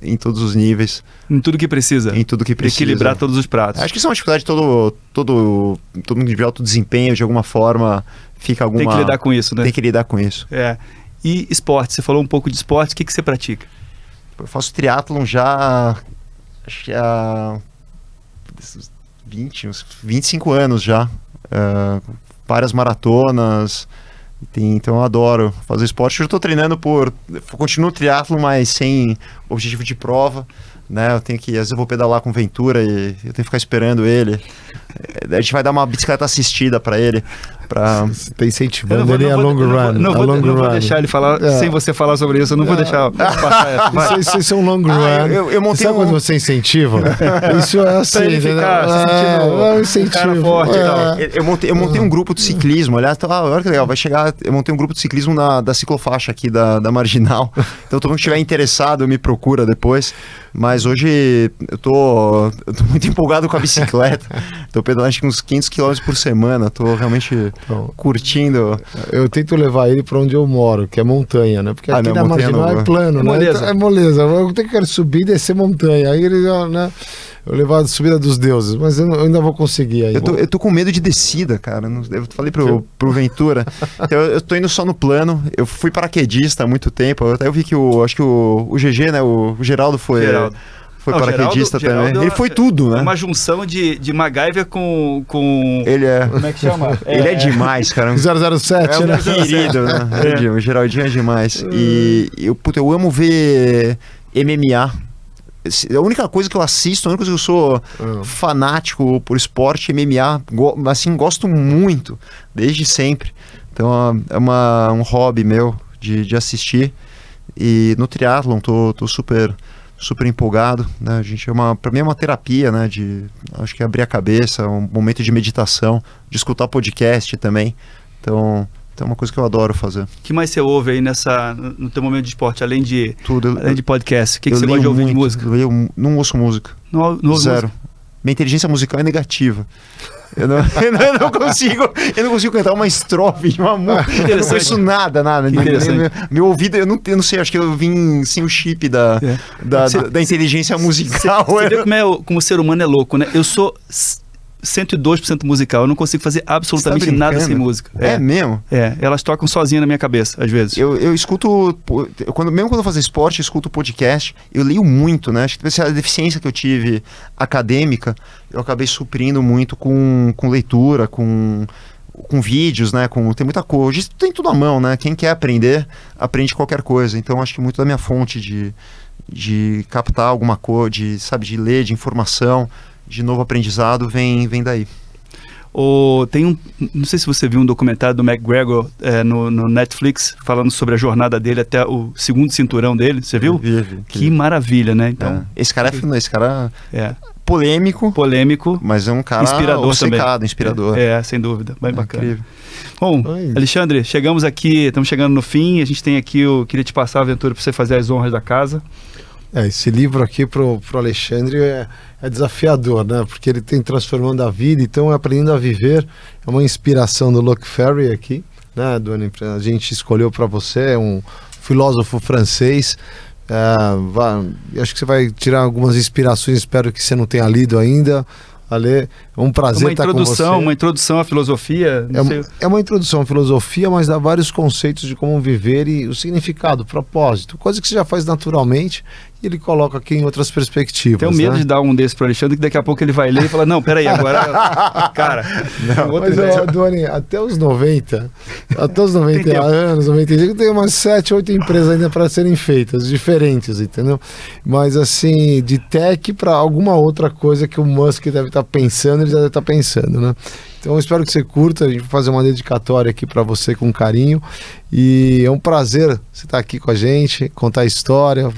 Speaker 1: em todos os níveis.
Speaker 4: Em tudo que precisa.
Speaker 1: Em tudo que precisa.
Speaker 4: Equilibrar todos os pratos.
Speaker 1: Acho que isso é uma dificuldade, todo mundo de alto desempenho, de alguma forma, fica alguma...
Speaker 4: Tem que lidar com isso, né?
Speaker 1: Tem que lidar com isso.
Speaker 4: E esporte, você falou um pouco de esporte, o que você pratica?
Speaker 1: Eu faço triatlon já, acho que há... uns 25 anos já, várias maratonas, então eu adoro fazer esporte. Eu estou treinando continuo o triatlo, mas sem objetivo de prova, né? Eu tenho que, às vezes eu vou pedalar com o Ventura e eu tenho que ficar esperando ele. A gente vai dar uma bicicleta assistida para ele.
Speaker 3: Você está incentivando ele a long run.
Speaker 4: Não vou deixar ele falar sem você falar sobre isso. Eu não vou deixar passar essa.
Speaker 3: Isso é um long run.
Speaker 1: Eu montei
Speaker 3: Sabe quando você incentiva? Isso é assim.
Speaker 4: Pra ele ficar se sentindo cara forte.
Speaker 1: Eu montei um grupo de ciclismo. Aliás, olha que legal. Vai chegar. Eu montei um grupo de ciclismo da ciclofaixa aqui da Marginal. Então todo mundo que estiver interessado me procura depois. Mas hoje eu tô muito empolgado com a bicicleta. Tô pedalando acho que uns 500 km por semana. Tô realmente curtindo.
Speaker 3: Eu tento levar ele para onde eu moro, que é montanha, né? Porque aqui na Marginal é plano, né?
Speaker 4: Moleza.
Speaker 3: Então, é moleza. Eu quero subir e descer montanha. Aí ele já, né? Eu levar a subida dos deuses, mas eu ainda vou conseguir aí.
Speaker 1: Eu tô com medo de descida, cara. Eu falei pro Ventura. Então, eu tô indo só no plano. Eu fui paraquedista há muito tempo. Até eu vi que acho que o GG, né? O Geraldo foi paraquedista também. Ele foi tudo, né?
Speaker 4: É uma junção de MacGyver com...
Speaker 1: Ele é...
Speaker 4: Como é que chama?
Speaker 1: Ele é demais, cara.
Speaker 3: 007,
Speaker 1: né? Querido, né? O Geraldinho é demais. E eu amo ver MMA. A única coisa que eu assisto, a única coisa que eu sou fanático por esporte, MMA, assim, gosto muito, desde sempre. Então é um hobby meu de assistir. E no triatlon tô super empolgado, né? Pra mim é uma terapia, né? Acho que abrir a cabeça, um momento de meditação, de escutar podcast também. Então é uma coisa que eu adoro fazer. O
Speaker 4: que mais você ouve aí no teu momento de esporte, além de podcast? O que você
Speaker 1: gosta
Speaker 4: de ouvir
Speaker 1: muito,
Speaker 4: de música?
Speaker 1: Eu não ouço música.
Speaker 4: Não ouve
Speaker 1: Zero.
Speaker 4: Música?
Speaker 1: Minha inteligência musical é negativa. Eu não consigo cantar uma estrofe de uma música. Eu não conheço nada. Meu ouvido, eu não sei, acho que eu vim sem o chip da inteligência musical.
Speaker 4: Você vê como o ser humano é louco, né? Eu sou 102% musical, eu não consigo fazer absolutamente nada sem música.
Speaker 1: É mesmo?
Speaker 4: Elas tocam sozinha na minha cabeça, às vezes.
Speaker 1: Eu escuto, mesmo quando eu faço esporte, eu escuto podcast, eu leio muito, né? Acho que a deficiência que eu tive acadêmica, eu acabei suprindo muito com leitura, com vídeos, né? Tem muita coisa, hoje tem tudo à mão, né? Quem quer aprender, aprende qualquer coisa. Então acho que muito da minha fonte de captar alguma coisa, de ler, de informação, de novo aprendizado, vem daí.
Speaker 4: Não sei se você viu um documentário do McGregor no Netflix, falando sobre a jornada dele até o segundo cinturão dele. Você viu?
Speaker 1: Vi.
Speaker 4: Que maravilha, né? Então,
Speaker 1: Esse cara é polêmico, mas é um cara
Speaker 4: inspirador
Speaker 1: obcecado,
Speaker 4: também.
Speaker 1: inspirador.
Speaker 4: Sem dúvida. Bem bacana.
Speaker 1: Incrível.
Speaker 4: Bom, Alexandre, estamos chegando no fim. A gente tem aqui, eu queria te passar a aventura para você fazer as honras da casa.
Speaker 3: Esse livro aqui pro Alexandre é desafiador, né? Porque ele tem transformando a vida, então Aprendendo a Viver é uma inspiração do Luc Ferry aqui, né? A gente escolheu para você, é um filósofo francês. Acho que você vai tirar algumas inspirações, espero que você não tenha lido ainda. Ale, é um prazer estar com você.
Speaker 4: Uma introdução à filosofia.
Speaker 3: É uma introdução à filosofia, mas dá vários conceitos de como viver e o significado, o propósito, coisa que você já faz naturalmente e ele coloca aqui em outras perspectivas.
Speaker 4: Tenho medo de dar um desses para o Alexandre, que daqui a pouco ele vai ler e fala, não, peraí, agora... Cara...
Speaker 3: Mas, Duane, até os 90 anos, 95, tem umas 7, 8 empresas ainda para serem feitas, diferentes, entendeu? Mas assim, de tech para alguma outra coisa que o Musk deve estar pensando, ele já deve estar pensando, né? Então eu espero que você curta, a gente vai fazer uma dedicatória aqui para você com carinho e é um prazer você estar aqui com a gente, contar a história,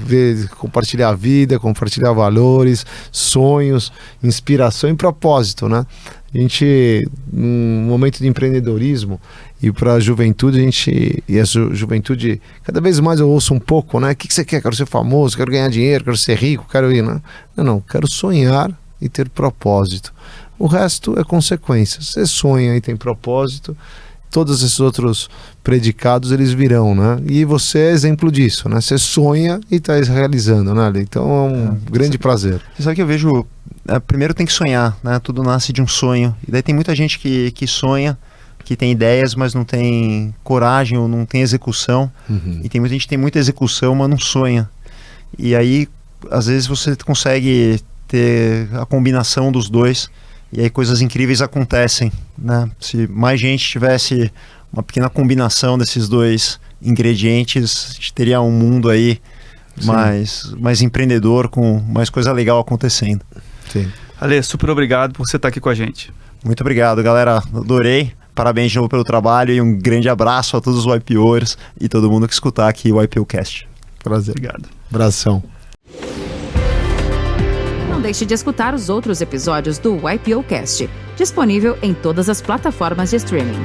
Speaker 3: compartilhar a vida, compartilhar valores, sonhos, inspiração e propósito, né? A gente, num momento de empreendedorismo e para a juventude, a juventude, cada vez mais eu ouço um pouco, né? O que você quer? Quero ser famoso, quero ganhar dinheiro, quero ser rico, quero ir, né? Não, quero sonhar e ter propósito. O resto é consequência. Você sonha e tem propósito, todos esses outros predicados eles virão, né? E você é exemplo disso, né? Você sonha e está realizando, né? Então é um grande prazer.
Speaker 1: Você sabe que eu vejo, primeiro tem que sonhar, né? Tudo nasce de um sonho. E daí tem muita gente que sonha, que tem ideias, mas não tem coragem ou não tem execução. E tem muita gente que tem muita execução, mas não sonha. E aí, às vezes você consegue ter a combinação dos dois e aí coisas incríveis acontecem, né? Se mais gente tivesse uma pequena combinação desses dois ingredientes, a gente teria um mundo aí mais empreendedor, com mais coisa legal acontecendo.
Speaker 3: Sim.
Speaker 4: Ale, super obrigado por você estar aqui com a gente.
Speaker 1: Muito obrigado, galera, adorei. Parabéns de novo pelo trabalho e um grande abraço a todos os YPOers e todo mundo que escutar aqui o YPOcast.
Speaker 3: Prazer.
Speaker 4: Obrigado.
Speaker 3: Abração.
Speaker 2: Não deixe de escutar os outros episódios do YPOcast, disponível em todas as plataformas de streaming.